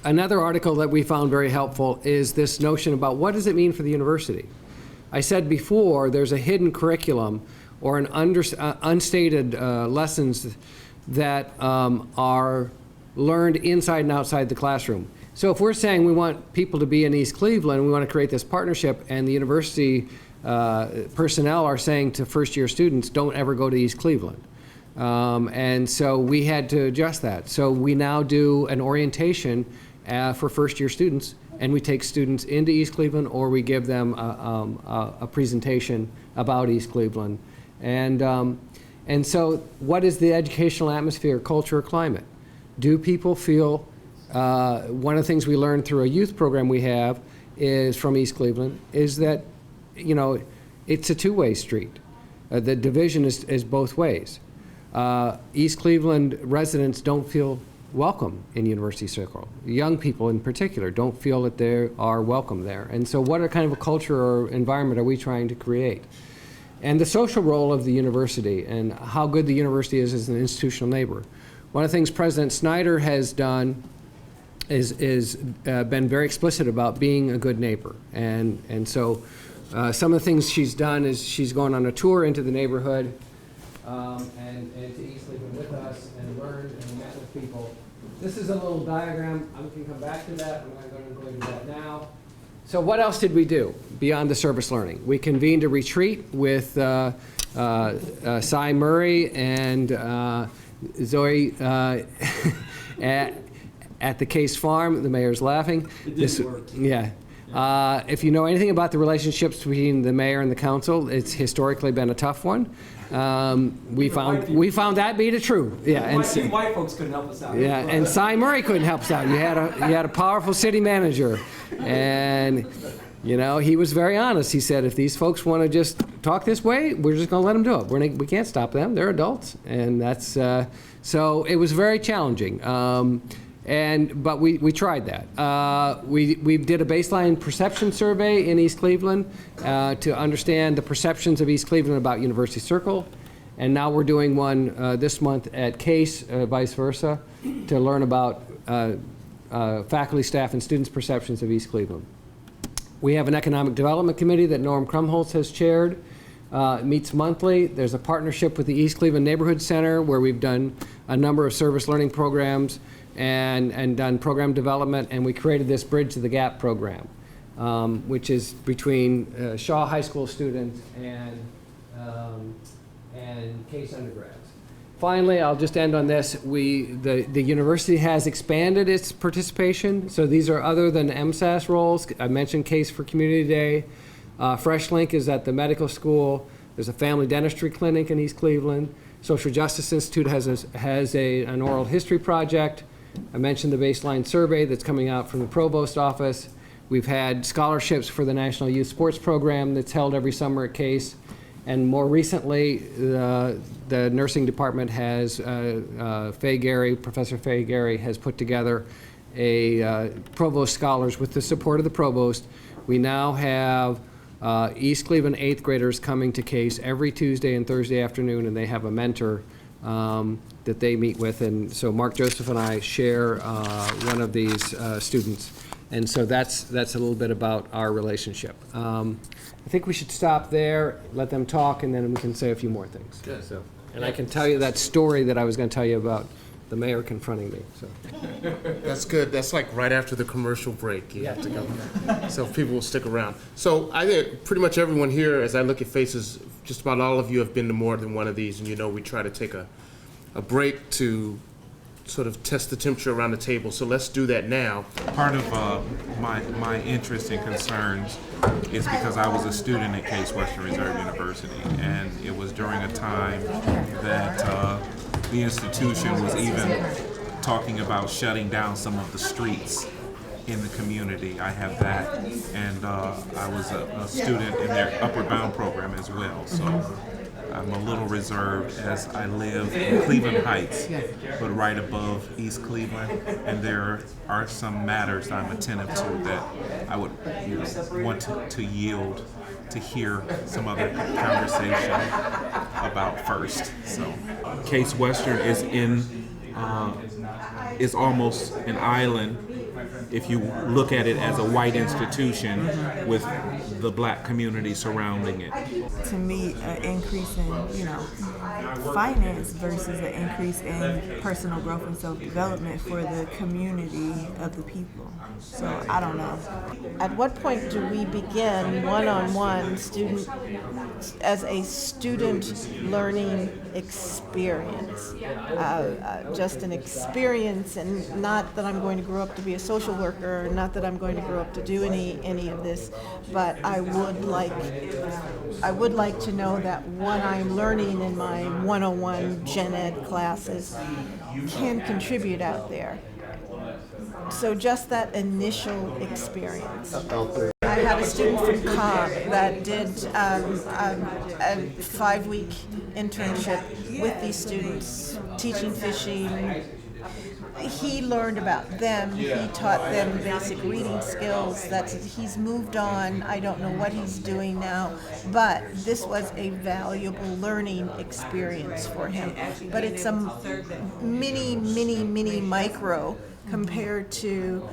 Another article that we found very helpful is this notion about what does it mean for the university? I said before, there's a hidden curriculum or an unstated lessons that are learned inside and outside the classroom. So if we're saying we want people to be in East Cleveland, we want to create this partnership, and the university personnel are saying to first-year students, don't ever go to East Cleveland. And so we had to adjust that. So we now do an orientation for first-year students, and we take students into East Cleveland, or we give them a presentation about East Cleveland. And so what is the educational atmosphere, culture, or climate? Do people feel, one of the things we learned through a youth program we have is from East Cleveland, is that, you know, it's a two-way street. The division is both ways. East Cleveland residents don't feel welcome in University Circle. Young people in particular don't feel that they are welcome there. And so what kind of a culture or environment are we trying to create? And the social role of the university and how good the university is as an institutional neighbor. One of the things President Snyder has done is been very explicit about being a good neighbor. And so some of the things she's done is she's gone on a tour into the neighborhood and to East Cleveland with us and learned and met with people. This is a little diagram. I can come back to that. I'm not going to go into that now. So what else did we do beyond the service learning? We convened a retreat with Cy Murray and Zoe at the Case Farm. The mayor's laughing. It didn't work. Yeah. If you know anything about the relationships between the mayor and the council, it's historically been a tough one. We found that be the truth. Yeah, and white folks couldn't help us out. Yeah, and Cy Murray couldn't help us out. You had a powerful city manager, and you know he was very honest. He said, if these folks want to just talk this way, we're just going to let them do it. We can't stop them. They're adults, and that's so it was very challenging. But we tried that. We did a baseline perception survey in East Cleveland to understand the perceptions of East Cleveland about University Circle. And now we're doing one this month at Case, vice versa, to learn about faculty, staff, and students' perceptions of East Cleveland. We have an economic development committee that Norm Krumholtz has chaired. It meets monthly. There's a partnership with the East Cleveland Neighborhood Center where we've done a number of service learning programs and done program development, and we created this Bridge to the Gap program, which is between Shaw High School students and Case undergrads. Finally, I'll just end on this. The university has expanded its participation, so these are other than MSAS roles. I mentioned Case for Community Day. Fresh Link is at the medical school. There's a family dentistry clinic in East Cleveland. Social Justice Institute has an oral history project. I mentioned the baseline survey that's coming out from the provost office. We've had scholarships for the National Youth Sports Program that's held every summer at Case. And more recently, the nursing department has, Professor Faye Gary has put together a provost scholars with the support of the provost. We now have East Cleveland 8th graders coming to Case every Tuesday and Thursday afternoon, and they have a mentor that they meet with. And so Mark Joseph and I share one of these students. And so that's a little bit about our relationship. I think we should stop there, let them talk, and then we can say a few more things. Good. So, and I can tell you that story that I was going to tell you about the mayor confronting me. So. That's good. That's like right after the commercial break. You have to go. So people will stick around. So I think pretty much everyone here, as I look at faces, just about all of you have been to more than one of these, and you know we try to take a break to sort of test the temperature around the table. So let's do that now. Part of my interest and concerns is because I was a student at Case Western Reserve University, and it was during a time that the institution was even talking about shutting down some of the streets in the community. I have that, and I was a student in their Upward Bound program as well. So I'm a little reserved as I live in Cleveland Heights, but right above East Cleveland, and there are some matters that I'm attentive to that I would want to yield to hear some other conversation about first. So Case Western is almost an island if you look at it as a white institution with the black community surrounding it. To me, an increase in, finance versus an increase in personal growth and self-development for the community of the people. So I don't know. At what point do we begin one-on-one student as a student learning experience? Just an experience, and not that I'm going to grow up to be a social worker, not that I'm going to grow up to do any of this, but I would like to know that what I'm learning in my 101 gen ed classes can contribute out there. So just that initial experience. I had a student from Chupp that did a 5-week internship with these students, teaching fishing. He learned about them. He taught them basic reading skills. He's moved on. I don't know what he's doing now, but this was a valuable learning experience for him. But it's a mini micro compared to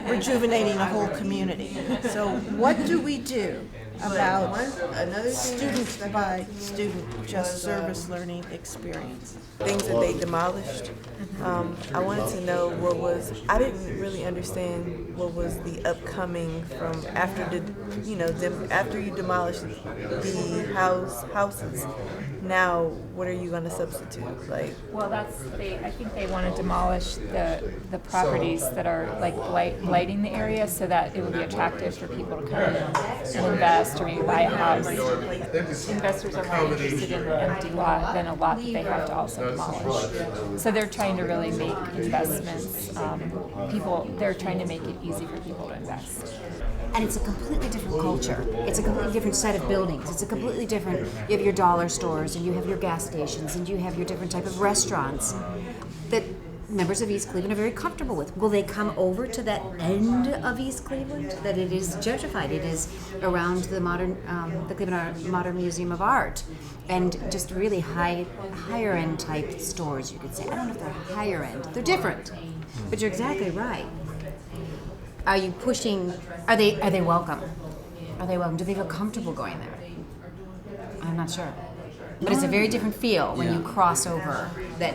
rejuvenating a whole community. So what do we do about student by student just service learning experience? Things that they demolished. I wanted to know I didn't really understand what was the upcoming from after after you demolish the houses. Now, what are you going to substitute? Well, I think they want to demolish the properties that are like blighting the area so that it will be attractive for people to come in and invest or maybe buy a house. Investors are more interested in the empty lot than a lot that they have to also demolish. So they're trying to really make investments. They're trying to make it easy for people to invest. And it's a completely different culture. It's a completely different set of buildings. It's a completely different, you have your dollar stores and you have your gas stations and you have your different type of restaurants that members of East Cleveland are very comfortable with. Will they come over to that end of East Cleveland that it is gentrified? It is around the Cleveland Modern Museum of Art, and just really higher end type stores, you could say. I don't know if they're higher end. They're different, but you're exactly right. Are you pushing? Are they welcome? Are they welcome? Do they feel comfortable going there? I'm not sure, but it's a very different feel when you cross over that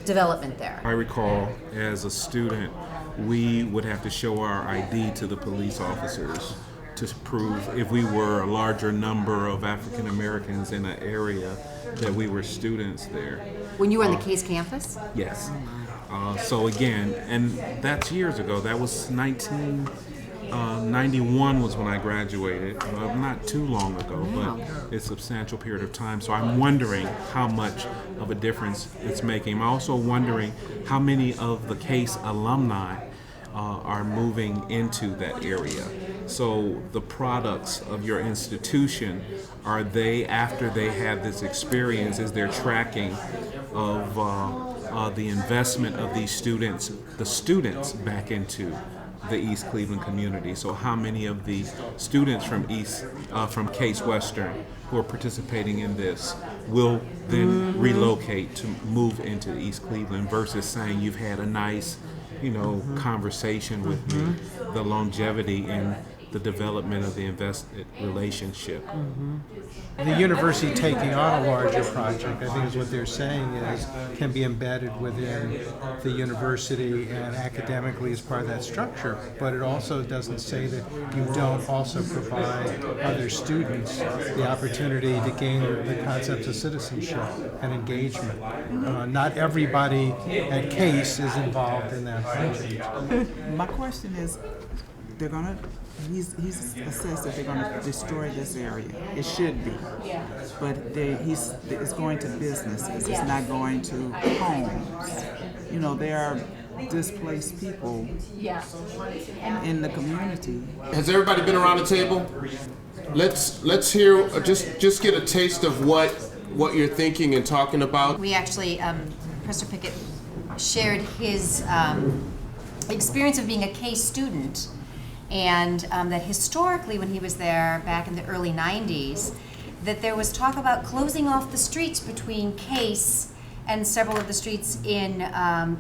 development there. I recall as a student, we would have to show our ID to the police officers to prove if we were a larger number of African Americans in an area that we were students there. When you were on the Case campus? Yes. So again, and that's years ago. That was 19 91 was when I graduated, not too long ago, but it's a substantial period of time. So I'm wondering how much of a difference it's making. I'm also wondering how many of the Case alumni are moving into that area. So the products of your institution, are they, after they have this experience, is there tracking of the investment of these students, the students back into the East Cleveland community? So how many of the students from Case Western who are participating in this will then relocate to move into East Cleveland versus saying you've had a nice, conversation with me, the longevity in the development of the invested relationship. The university taking on a larger project, I think is what they're saying is, can be embedded within the university and academically as part of that structure. But it also doesn't say that you don't also provide other students the opportunity to gain the concepts of citizenship and engagement. Not everybody at Case is involved in that project. My question is, they're gonna. He's assessed that they're going to destroy this area. It should be, but it's going to businesses. It's not going to homes. There are displaced people in the community. Has everybody been around the table? Let's hear, just get a taste of what you're thinking and talking about. We actually, Professor Pickett shared his experience of being a Case student, and that historically when he was there back in the early 90s, that there was talk about closing off the streets between Case and several of the streets in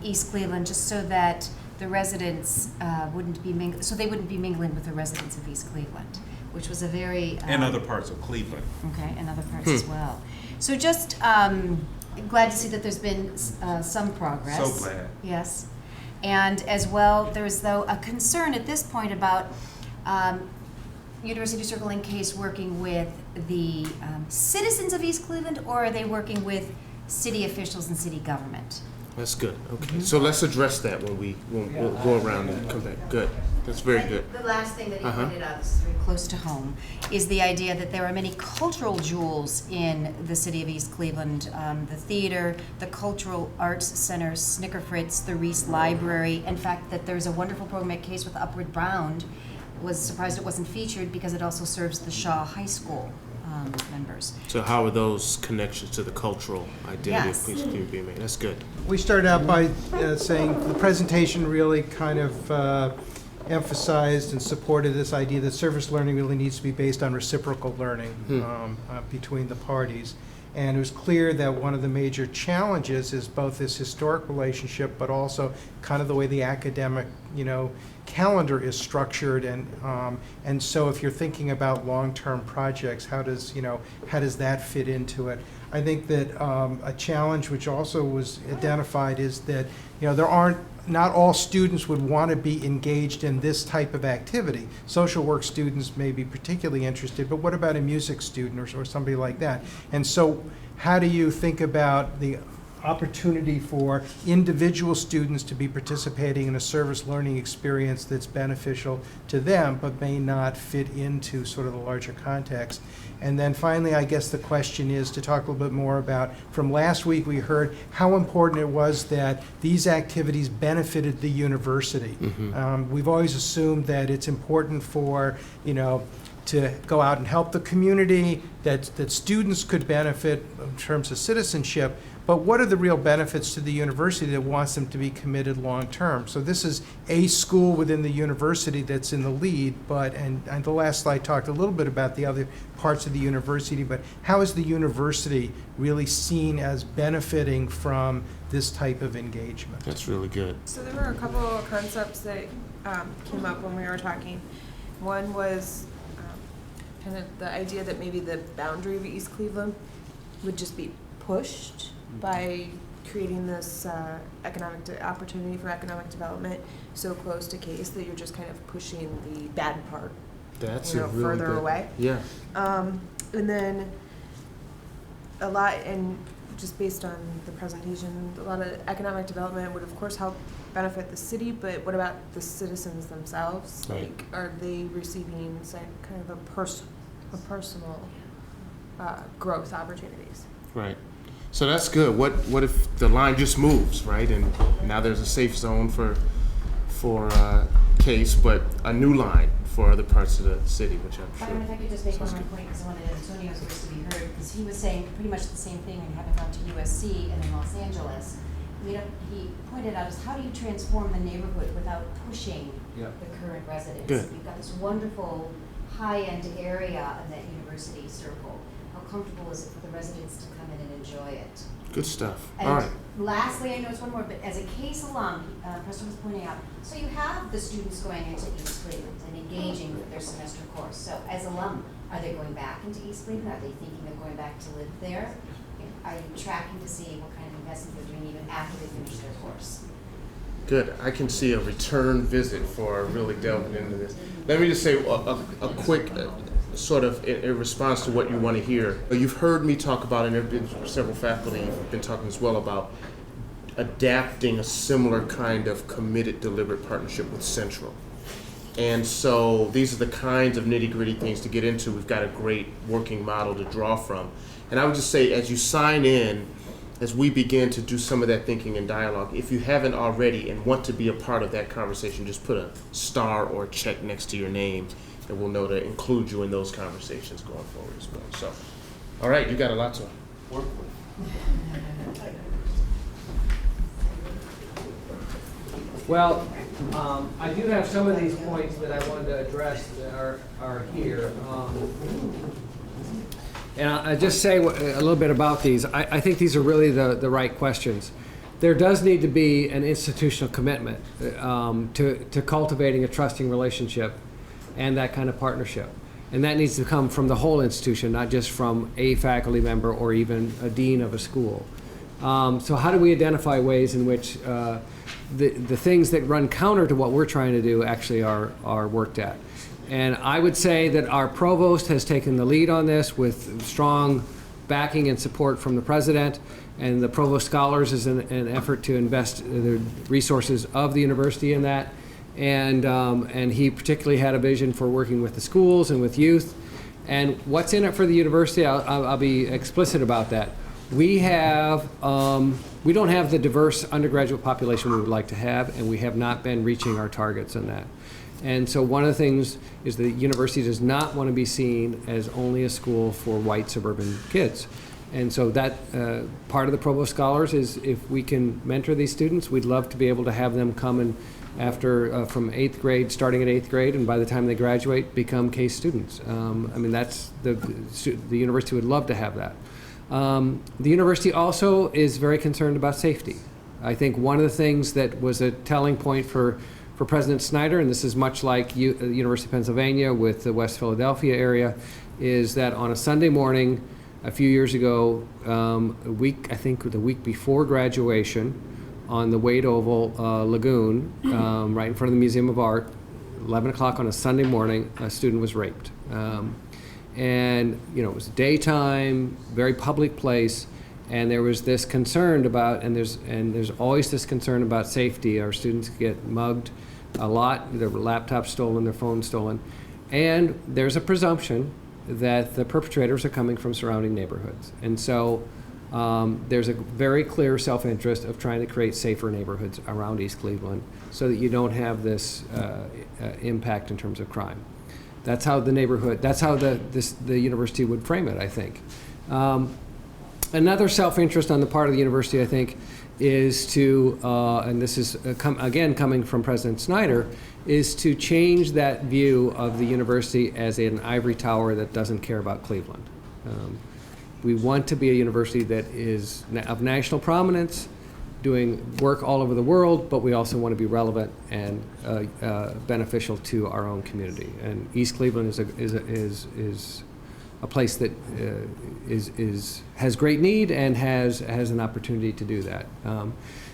East Cleveland, just so that the residents wouldn't be mingling with the residents of East Cleveland, which was a very... and other parts of Cleveland. Okay, and other parts as well. So just glad to see that there's been some progress. So glad. Yes. And as well, there's though a concern at this point about University Circle and Case working with the citizens of East Cleveland, or are they working with city officials and city government? That's good. Okay, so let's address that when we'll go around and come back. Good. That's very good. The last thing that he pointed out, this is very close to home, is the idea that there are many cultural jewels in the city of East Cleveland. The theater, the Cultural Arts Center, Snicker Fritz, the Reese Library. In fact, that there's a wonderful program at Case with Upward Bound. Was surprised it wasn't featured because it also serves the Shaw High School members. So how are those connections to the cultural identity of Cleveland community being made? That's good. We started out by saying the presentation really kind of emphasized and supported this idea that service learning really needs to be based on reciprocal learning between the parties. And it was clear that one of the major challenges is both this historic relationship, but also kind of the way the academic, calendar is structured. And so if you're thinking about long-term projects, how does that fit into it? I think that a challenge which also was identified is that, not all students would want to be engaged in this type of activity. Social work students may be particularly interested, but what about a music student or somebody like that? And so how do you think about the opportunity for individual students to be participating in a service learning experience that's beneficial to them, but may not fit into sort of the larger context? And then finally, I guess the question is to talk a little bit more about, from last week we heard how important it was that these activities benefited the university. We've always assumed that it's important for, to go out and help the community, that students could benefit in terms of citizenship, but what are the real benefits to the university that wants them to be committed long term? So this is a school within the university that's in the lead, and the last slide talked a little bit about the other parts of the university, but how is the university really seen as benefiting from this type of engagement? That's really good. So there were a couple of concepts that came up when we were talking. One was kind of the idea that maybe the boundary of East Cleveland would just be pushed by creating this economic opportunity for economic development so close to Case that you're just kind of pushing the bad part Really further good. away. Yeah. And then a lot, and just based on the presentation, a lot of economic development would of course help benefit the city, but what about the citizens themselves? Right. Like, are they receiving kind of a personal growth opportunities? Right. So that's good. What if the line just moves, right? And now there's a safe zone for Case, but a new line for other parts of the city, which I'm sure. If I could just make one more point, because I wanted Antonio's voice to be heard, because he was saying pretty much the same thing, and having gone to USC and in Los Angeles. He pointed out is how do you transform the neighborhood without pushing the current residents? Good. We've got this wonderful high-end area of that university circle. How comfortable is it for the residents to come in and enjoy it? Good stuff. And All right. lastly, I know it's one more, but as a Case alum, Preston was pointing out, so you have the students going into East Cleveland and engaging with their semester course. So as alum, are they going back into East Cleveland? Are they thinking of going back to live there? Are you tracking to see what kind of investment they're doing even after they finish their course? Good. I can see a return visit for really delving into this. Let me just say a quick sort of in response to what you want to hear. You've heard me talk about, and there have been several faculty who've been talking as well about adapting a similar kind of committed, deliberate partnership with Central. And so these are the kinds of nitty-gritty things to get into. We've got a great working model to draw from. And I would just say, as you sign in, as we begin to do some of that thinking and dialogue, if you haven't already and want to be a part of that conversation, just put a star or a check next to your name, and we'll know to include you in those conversations going forward as well. So, all right, you got a lot to work with. Well, I do have some of these points that I wanted to address that are here. And I just say a little bit about these. I think these are really the right questions. There does need to be an institutional commitment to cultivating a trusting relationship and that kind of partnership. And that needs to come from the whole institution, not just from a faculty member or even a dean of a school. So how do we identify ways in which the things that run counter to what we're trying to do actually are worked at? And I would say that our provost has taken the lead on this with strong backing and support from the president, and the provost scholars is an effort to invest the resources of the university in that. And he particularly had a vision for working with the schools and with youth. And what's in it for the university, I'll be explicit about that. We don't have the diverse undergraduate population we would like to have, and we have not been reaching our targets on that. And so one of the things is the university does not want to be seen as only a school for white suburban kids. And so that part of the provost scholars is if we can mentor these students, we'd love to be able to have them come and after from 8th grade, starting at 8th grade, and by the time they graduate, become Case students. I mean, that's the university would love to have that. The university also is very concerned about safety. I think one of the things that was a telling point for President Snyder, and this is much like University of Pennsylvania with the West Philadelphia area, is that on a Sunday morning a few years ago, I think the week before graduation, on the Wade Oval Lagoon, right in front of the Museum of Art, 11 o'clock on a Sunday morning, a student was raped. And it was daytime, very public place, and there was this concern about, and there's always this concern about safety. Our students get mugged a lot, their laptops stolen, their phones stolen, and there's a presumption that the perpetrators are coming from surrounding neighborhoods. And so there's a very clear self-interest of trying to create safer neighborhoods around East Cleveland so that you don't have this impact in terms of crime. That's how the neighborhood, that's how the university would frame it, I think. Another self-interest on the part of the university, I think, is to, and this is again coming from President Snyder, is to change that view of the university as an ivory tower that doesn't care about Cleveland. We want to be a university that is of national prominence, doing work all over the world, but we also want to be relevant and beneficial to our own community. And East Cleveland is a place that has great need and has an opportunity to do that.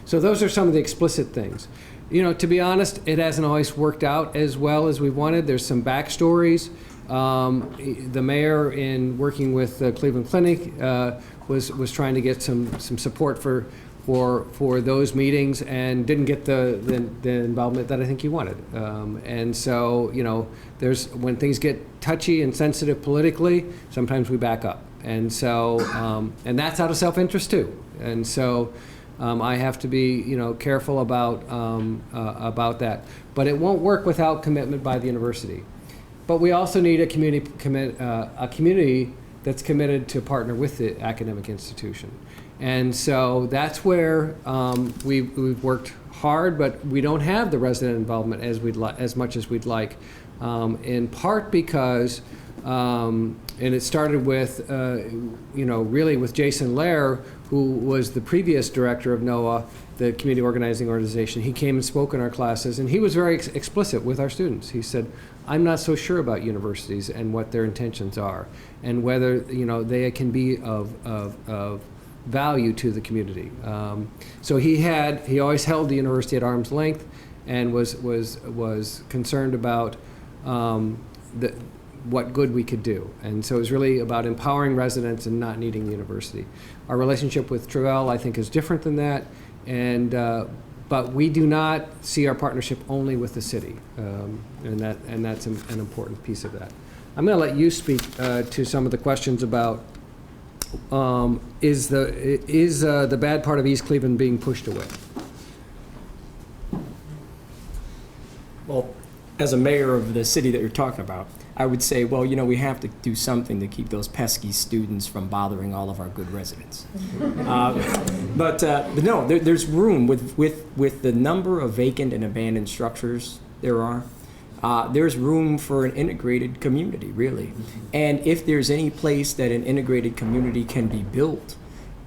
So those are some of the explicit things. To be honest, it hasn't always worked out as well as we wanted. There's some backstories. The mayor, in working with the Cleveland Clinic, was trying to get some support for for those meetings and didn't get the involvement that I think he wanted. And so, when things get touchy and sensitive politically, sometimes we back up. And so, and that's out of self-interest too. And so, I have to be, careful about that. But it won't work without commitment by the university. But we also need a community that's committed to partner with the academic institution. And so that's where we've worked hard, but we don't have the resident involvement as much as we'd like, in part because, and it started with, really with Jason Lair, who was the previous director of NOAA, the community organizing organization. He came and spoke in our classes, and he was very explicit with our students. He said, I'm not so sure about universities and what their intentions are, and whether they can be of value to the community. So he always held the university at arm's length, and was concerned about what good we could do. And so it was really about empowering residents and not needing the university. Our relationship with Travell, I think, is different than that, but we do not see our partnership only with the city, and that's an important piece of that. I'm going to let you speak to some of the questions about is the bad part of East Cleveland being pushed away? Well, as a mayor of the city that you're talking about, I would say, well, we have to do something to keep those pesky students from bothering all of our good residents. But no, there's room with the number of vacant and abandoned structures there are. There's room for an integrated community, really. And if there's any place that an integrated community can be built,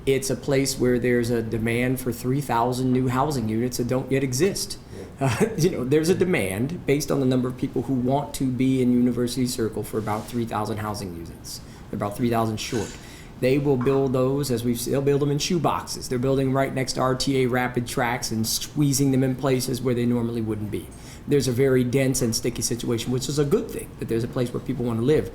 it's a place where there's a demand for 3,000 new housing units that don't yet exist. There's a demand based on the number of people who want to be in University Circle for about 3,000 housing units. They're about 3,000 short. They will build those they'll build them in shoe boxes. They're building right next to RTA rapid tracks and squeezing them in places where they normally wouldn't be. There's a very dense and sticky situation, which is a good thing, that there's a place where people want to live.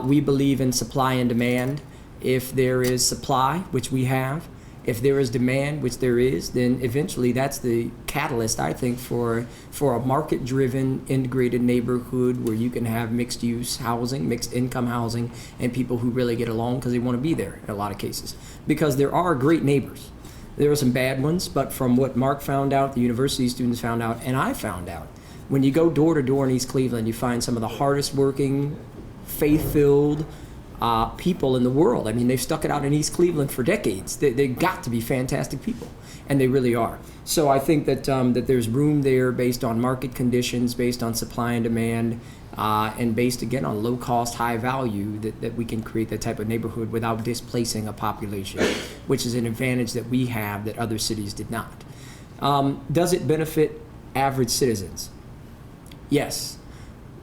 We believe in supply and demand. If there is supply, which we have, if there is demand, which there is, then eventually that's the catalyst, I think, for a market-driven integrated neighborhood where you can have mixed-use housing, mixed-income housing, and people who really get along because they want to be there in a lot of cases. Because there are great neighbors. There are some bad ones, but from what Mark found out, the university students found out, and I found out, when you go door to door in East Cleveland, you find some of the hardest working, faith-filled, people in the world. I mean, they've stuck it out in East Cleveland for decades. They've got to be fantastic people, and they really are. So I think that that there's room there based on market conditions, based on supply and demand, and based, again, on low cost, high value, that we can create that type of neighborhood without displacing a population, which is an advantage that we have that other cities did not. Does it benefit average citizens? Yes.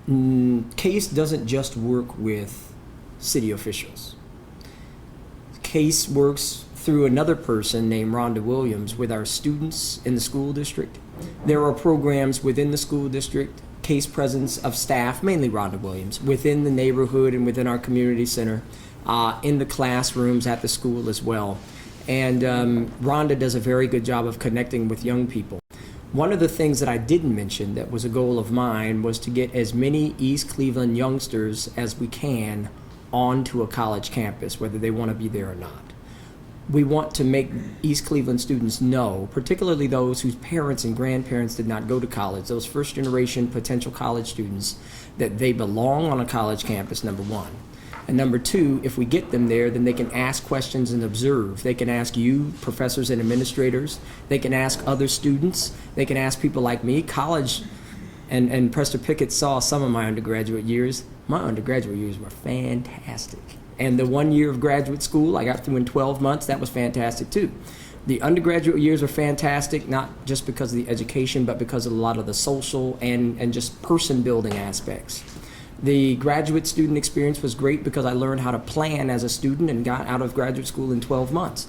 CASE doesn't just work with city officials. CASE works through another person named Rhonda Williams with our students in the school district. There are programs within the school district, CASE presence of staff, mainly Rhonda Williams, within the neighborhood and within our community center, in the classrooms at the school as well. And Rhonda does a very good job of connecting with young people. One of the things that I didn't mention that was a goal of mine was to get as many East Cleveland youngsters as we can onto a college campus, whether they want to be there or not. We want to make East Cleveland students know, particularly those whose parents and grandparents did not go to college, those first generation potential college students, that they belong on a college campus, number one. And number two, if we get them there, then they can ask questions and observe. They can ask you, professors and administrators. They can ask other students. They can ask people like me. College, and Preston Pickett saw some of my undergraduate years. My undergraduate years were fantastic. And the 1 year of graduate school I got through in 12 months, that was fantastic too. The undergraduate years were fantastic, not just because of the education, but because of a lot of the social and just person building aspects. The graduate student experience was great because I learned how to plan as a student and got out of graduate school in 12 months.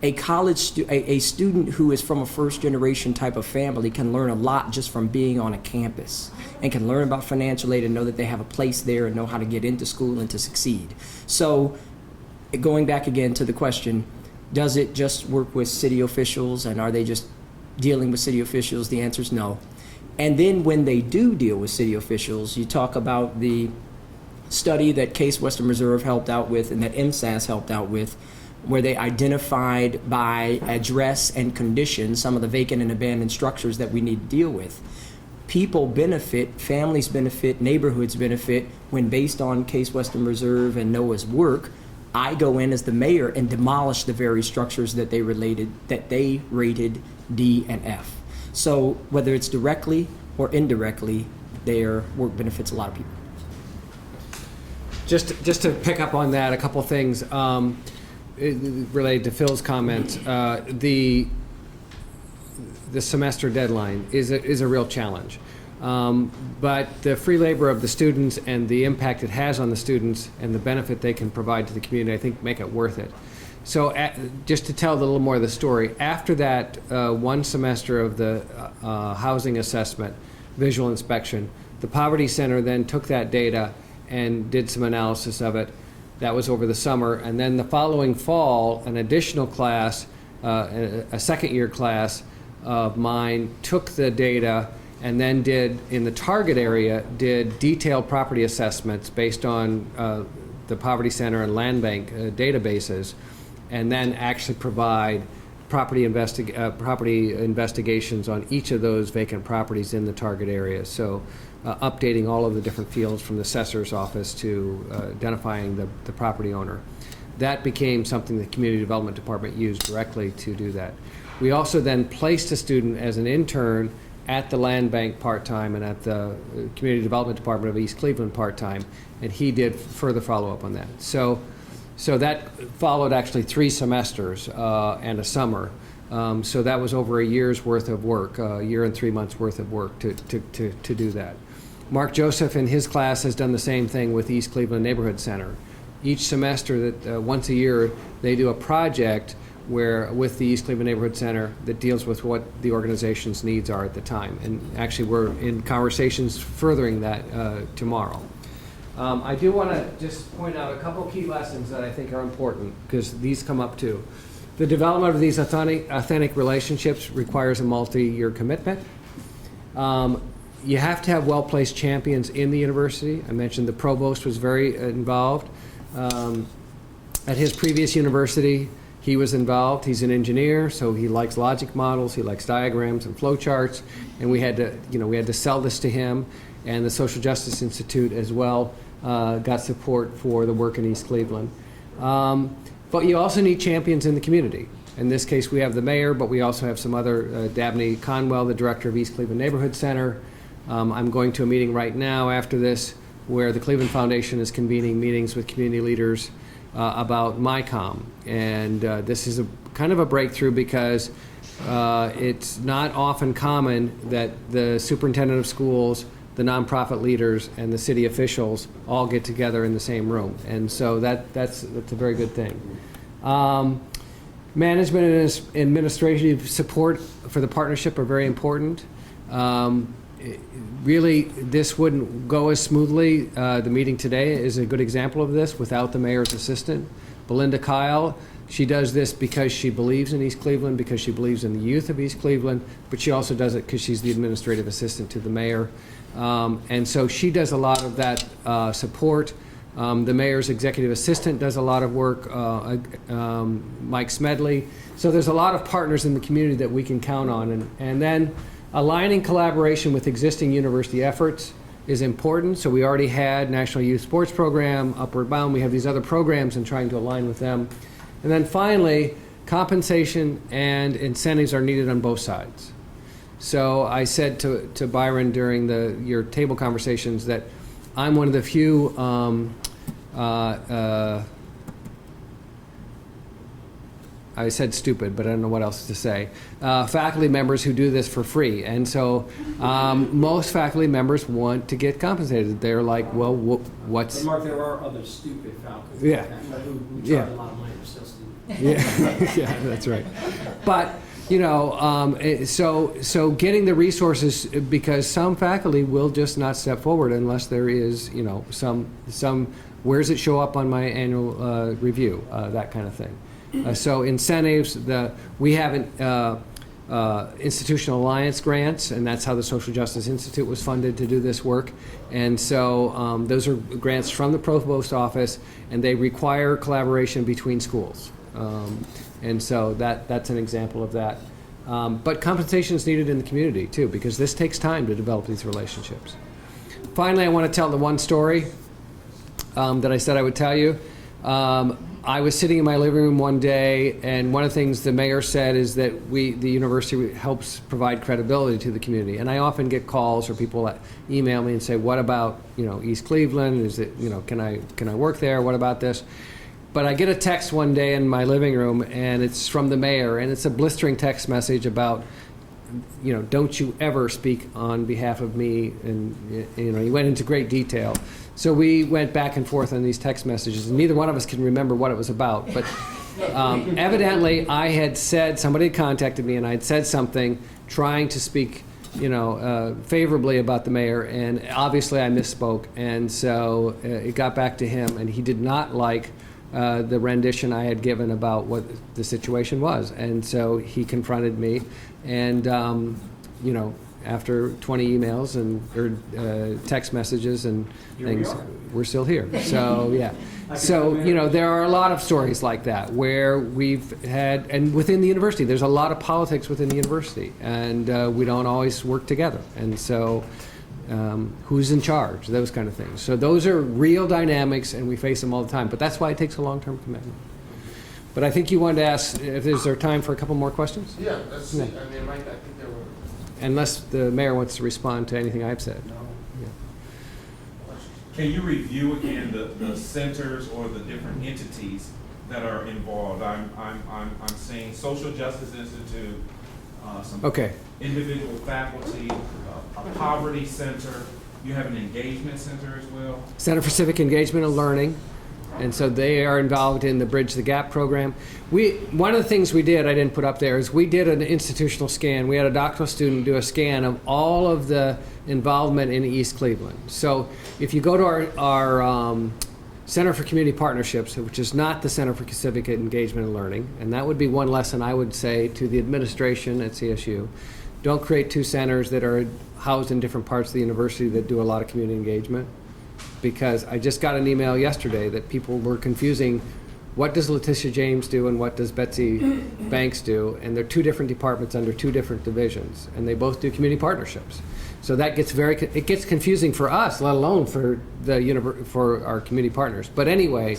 A student who is from a first generation type of family can learn a lot just from being on a campus and can learn about financial aid and know that they have a place there and know how to get into school and to succeed. So going back again to the question, Does it just work with city officials, and are they just dealing with city officials? The answer is no. And then when they do deal with city officials, you talk about the study that Case Western Reserve helped out with and that MSS helped out with, where they identified by address and condition some of the vacant and abandoned structures that we need to deal with. People benefit, families benefit, neighborhoods benefit when, based on Case Western Reserve and NOAA's work, I go in as the mayor and demolish the very structures that they rated D and F. So whether it's directly or indirectly, their work benefits a lot of people. Just to pick up on that, a couple things related to Phil's comments. The semester deadline is a real challenge. But the free labor of the students and the impact it has on the students and the benefit they can provide to the community, I think, make it worth it. So just to tell a little more of the story, after that one semester of the housing assessment, visual inspection, the Poverty Center then took that data and did some analysis of it. That was over the summer. And then the following fall, an additional class, a second-year class of mine, took the data and then did, in the target area, did detailed property assessments based on the Poverty Center and Land Bank databases, and then actually provide property investigations on each of those vacant properties in the target area. So updating all of the different fields from the assessor's office to identifying the property owner. That became something the Community Development Department used directly to do that. We also then placed a student as an intern at the Land Bank part-time and at the Community Development Department of East Cleveland part-time, and he did further follow-up on that. So that followed actually 3 semesters and a summer. So that was over a year's worth of work, a year and 3 months worth of work to do that. Mark Joseph in his class has done the same thing with East Cleveland Neighborhood Center. Each semester, once a year, they do a project with the East Cleveland Neighborhood Center that deals with what the organization's needs are at the time. And actually, we're in conversations furthering that tomorrow. I do want to just point out a couple key lessons that I think are important, because these come up too. The development of these authentic relationships requires a multi-year commitment. You have to have well-placed champions in the university. I mentioned the provost was very involved. At his previous university, he was involved. He's an engineer, so he likes logic models, he likes diagrams and flowcharts, and we had to sell this to him. And the Social Justice Institute as well got support for the work in East Cleveland. But you also need champions in the community. In this case, we have the mayor, but we also have some other, Dabney Conwell, the director of East Cleveland Neighborhood Center. I'm going to a meeting right now after this where the Cleveland Foundation is convening meetings with community leaders about MyCom. And this is kind of a breakthrough, because it's not often common that the superintendent of schools, the nonprofit leaders, and the city officials all get together in the same room. And so that's a very good thing. Management and administrative support for the partnership are very important. Really, this wouldn't go as smoothly. The meeting today is a good example of this without the mayor's assistant. Belinda Kyle, she does this because she believes in East Cleveland, because she believes in the youth of East Cleveland, but she also does it because she's the administrative assistant to the mayor. And so she does a lot of that support. The mayor's executive assistant does a lot of work, Mike Smedley. So there's a lot of partners in the community that we can count on. And then aligning collaboration with existing university efforts is important. So we already had National Youth Sports Program, Upward Bound. We have these other programs, and trying to align with them. And then finally, compensation and incentives are needed on both sides. So I said to Byron during your table conversations that I'm one of the few I said stupid, but I don't know what else to say. Faculty members who do this for free. And so most faculty members want to get compensated. They're like, well, what's... But Mark, there are other stupid faculty who charge a lot of money for still students. Yeah, that's right. But, so getting the resources, because some faculty will just not step forward unless there is, some where does it show up on my annual review, that kind of thing. So incentives, we have institutional alliance grants, and that's how the Social Justice Institute was funded to do this work. And so those are grants from the Provost Office, and they require collaboration between schools. And so that's an example of that. But compensation is needed in the community too, because this takes time to develop these relationships. Finally, I want to tell the one story that I said I would tell you. I was sitting in my living room one day, and one of the things the mayor said is that the university helps provide credibility to the community. And I often get calls or people that email me and say, "What about East Cleveland? Is it can I work there? What about this?" But I get a text one day in my living room, and it's from the mayor, and it's a blistering text message about, don't you ever speak on behalf of me, and he went into great detail. So we went back and forth on these text messages, and neither one of us can remember what it was about. But evidently, I had said, somebody had contacted me, and I had said something trying to speak, favorably about the mayor, and obviously I misspoke. And so it got back to him, and he did not like the rendition I had given about what the situation was. And so he confronted me, and after 20 emails or text messages and things, we're still here. So yeah. So there are a lot of stories like that where we've had, and within the university, there's a lot of politics within the university, and we don't always work together. And so who's in charge? Those kind of things. So those are real dynamics, and we face them all the time. But that's why it takes a long-term commitment. But I think you wanted to ask, is there time for a couple more questions? Yeah, let's see. I think there were. Unless the mayor wants to respond to anything I've said. Yeah. Can you review again the centers or the different entities that are involved? I'm seeing Social Justice Institute, some individual faculty, a poverty center. You have an engagement center as well? Center for Civic Engagement and Learning. And so they are involved in the Bridge the Gap program. One of the things we did, I didn't put up there, is we did an institutional scan. We had a doctoral student do a scan of all of the involvement in East Cleveland. So if you go to our Center for Community Partnerships, which is not the Center for Civic Engagement and Learning, and that would be one lesson I would say to the administration at CSU. Don't create two centers that are housed in different parts of the university that do a lot of community engagement. Because I just got an email yesterday that people were confusing what does Letitia James do and what does Betsy Banks do, and they're two different departments under two different divisions, and they both do community partnerships. So that gets it gets confusing for us, let alone for for our community partners. But anyway,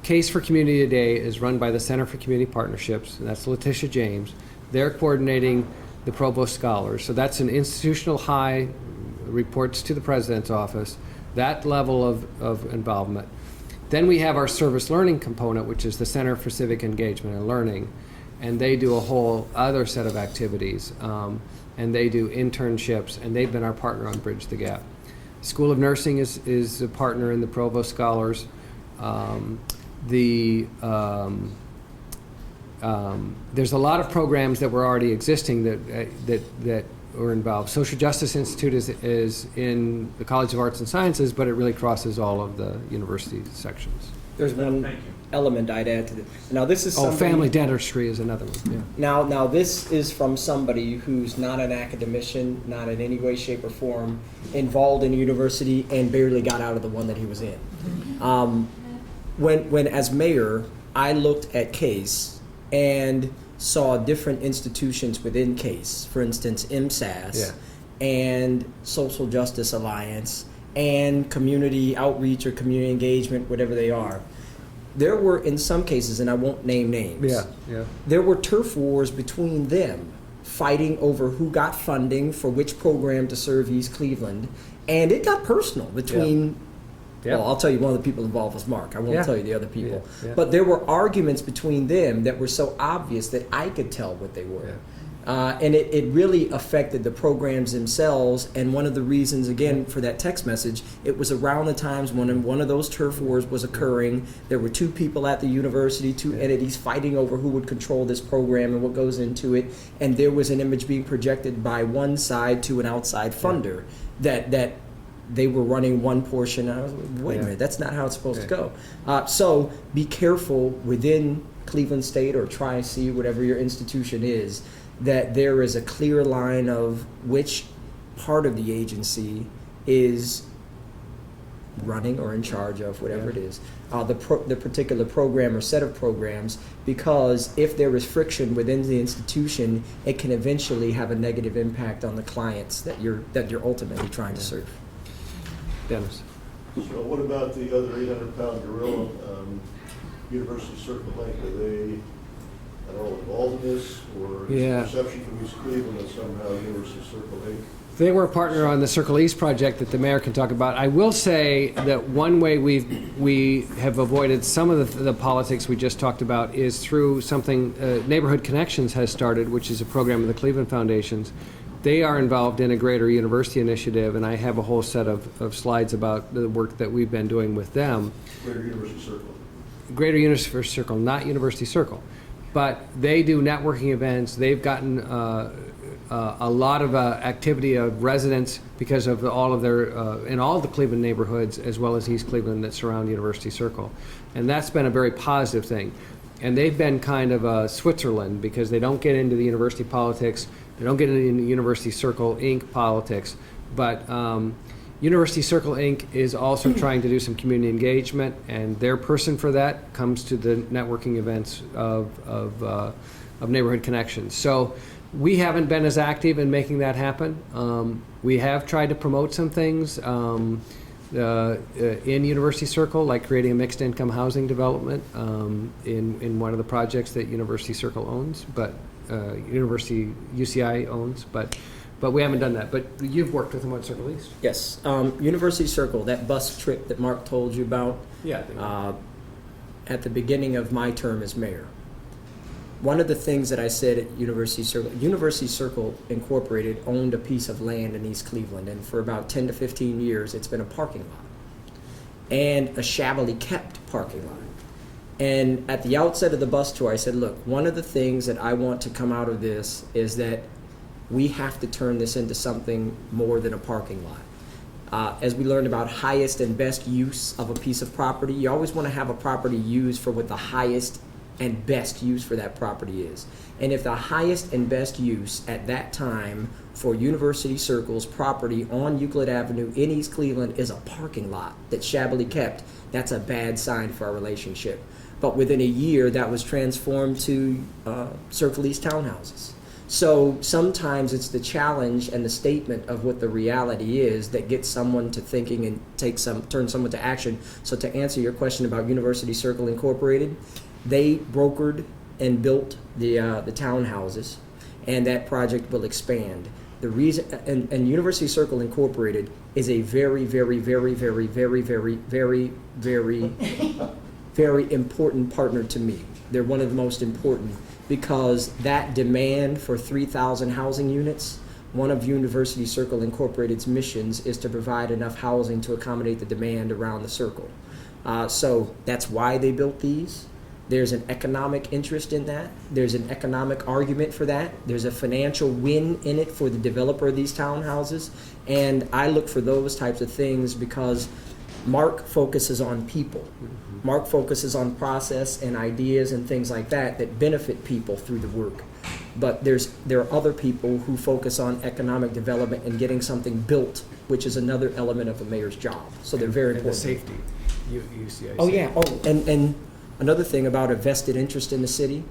Case for Community Today is run by the Center for Community Partnerships, and that's Letitia James. They're coordinating the Provost Scholars. So that's an institutional high, reports to the President's office. That level of involvement. Then we have our service learning component, which is the Center for Civic Engagement and Learning, and they do a whole other set of activities, and they do internships, and they've been our partner on Bridge the Gap. School of Nursing is a partner in the Provost Scholars. There's a lot of programs that were already existing that are involved. Social Justice Institute is in the College of Arts and Sciences, but it really crosses all of the university sections. There's one element I'd add to this. Now this is family dentistry is another one. Yeah. Now this is from somebody who's not an academician, not in any way, shape, or form involved in a university, and barely got out of the one that he was in. When as mayor, I looked at Case and saw different institutions within Case, for instance, MSS and Social Justice Alliance and community outreach or community engagement, whatever they are. There were, in some cases, and I won't name names, there were turf wars between them, fighting over who got funding for which program to serve East Cleveland, and it got personal between well, I'll tell you one of the people involved was Mark. I won't tell you the other people. But there were arguments between them that were so obvious that I could tell what they were. And it really affected the programs themselves. And one of the reasons, again, for that text message, it was around the times when one of those turf wars was occurring. There were two people at the university, two entities fighting over who would control this program and what goes into it. And there was an image being projected by one side to an outside funder that they were running one portion. And I was like, wait a minute, that's not how it's supposed to go. So be careful within Cleveland State or Tri-C, whatever your institution is, that there is a clear line of which part of the agency is running or in charge of, whatever it is, the particular program or set of programs, because if there is friction within the institution, it can eventually have a negative impact on the clients that you're ultimately trying to serve. Dennis. So what about the other 800-pound gorilla, University Circle Link? Are they, I don't know, involved in this, or is the perception from East Cleveland that somehow University Circle Link? They were a partner on the Circle East project that the mayor can talk about. I will say that one way we have avoided some of the politics we just talked about is through something Neighborhood Connections has started, which is a program of the Cleveland Foundations. They are involved in a Greater University initiative, and I have a whole set of slides about the work that we've been doing with them. Greater University Circle. Greater University Circle, not University Circle. But they do networking events. They've gotten a lot of activity of residents because of all of their, in all of the Cleveland neighborhoods, as well as East Cleveland, that surround University Circle. And that's been a very positive thing. And they've been kind of Switzerland, because they don't get into the university politics. They don't get into the University Circle Inc. politics. But University Circle Inc. is also trying to do some community engagement, and their person for that comes to the networking events of Neighborhood Connections. So we haven't been as active in making that happen. We have tried to promote some things in University Circle, like creating a mixed income housing development in one of the projects that University Circle owns, but University UCI owns, but we haven't done that. But you've worked with them on Circle East. Yes, University Circle, that bus trip that Mark told you about. Yeah. At the beginning of my term as mayor, one of the things that I said at University Circle Incorporated owned a piece of land in East Cleveland, and for about 10 to 15 years it's been a parking lot, and a shabbily kept parking lot. And at the outset of the bus tour I said, look, one of the things that I want to come out of this is that we have to turn this into something more than a parking lot. As we learned about highest and best use of a piece of property, you always want to have a property used for what the highest and best use for that property is. And if the highest and best use at that time for University Circle's property on Euclid Avenue in East Cleveland is a parking lot that's shabbily kept, that's a bad sign for our relationship. But within a year, that was transformed to Circle East townhouses. So sometimes it's the challenge and the statement of what the reality is that gets someone to thinking and turn someone to action. So to answer your question about University Circle Incorporated, they brokered and built the townhouses, and that project will expand. The reason, and University Circle Incorporated is a very, very, very, very, very, very, very, very, very important partner to me. They're one of the most important, because that demand for 3,000 housing units, one of University Circle Incorporated's missions is to provide enough housing to accommodate the demand around the circle. So that's why they built these. There's an economic interest in that. There's an economic argument for that. There's a financial win in it for the developer of these townhouses. And I look for those types of things because Mark focuses on people. Mark focuses on process and ideas and things like that that benefit people through the work. But there are other people who focus on economic development and getting something built, which is another element of a mayor's job. So they're very important. And the safety. UCI. Oh yeah. Oh, and another thing about a vested interest in the city,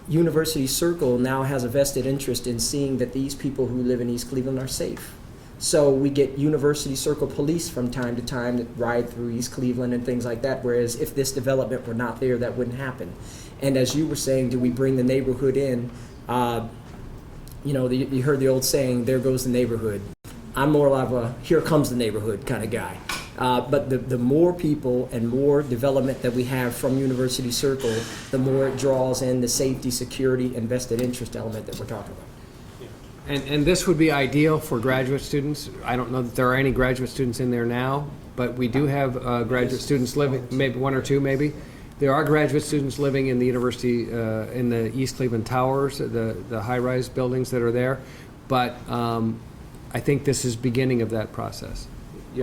University Circle now has a vested interest in seeing that these people who live in East Cleveland are safe. So we get University Circle police from time to time that ride through East Cleveland and things like that, whereas if this development were not there, that wouldn't happen. And as you were saying, do we bring the neighborhood in? You heard the old saying, there goes the neighborhood. I'm more of a here comes the neighborhood kind of guy. But the more people and more development that we have from University Circle, the more it draws in the safety, security, and vested interest element that we're talking about. And this would be ideal for graduate students. I don't know that there are any graduate students in there now, but we do have graduate students living, maybe one or two maybe. There are graduate students living in the university, in the East Cleveland Towers, the high-rise buildings that are there. But I think this is beginning of that process.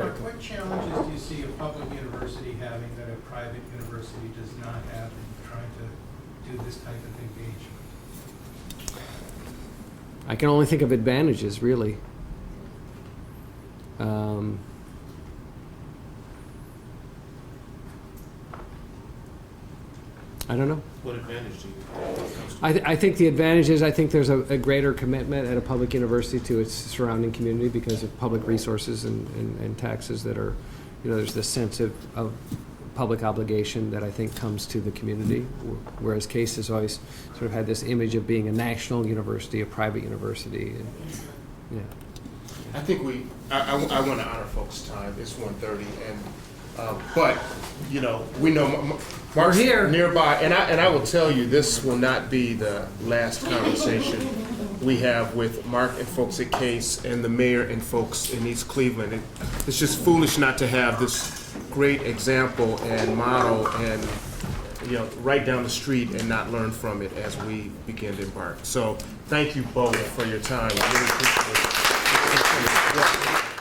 What challenges do you see a public university having that a private university does not have in trying to do this type of engagement? I can only think of advantages, really. I don't know. What advantage do you I think the advantage is I think there's a greater commitment at a public university to its surrounding community because of public resources and taxes that are, there's this sense of public obligation that I think comes to the community, whereas Case has always sort of had this image of being a national university, a private university. And, I think I want to honor folks' time. It's 1:30, and but we know Mark's here nearby, and I will tell you this will not be the last conversation we have with Mark and folks at Case and the mayor and folks in East Cleveland. It's just foolish not to have this great example and model and right down the street and not learn from it as we begin to embark. So thank you both for your time. I really appreciate it.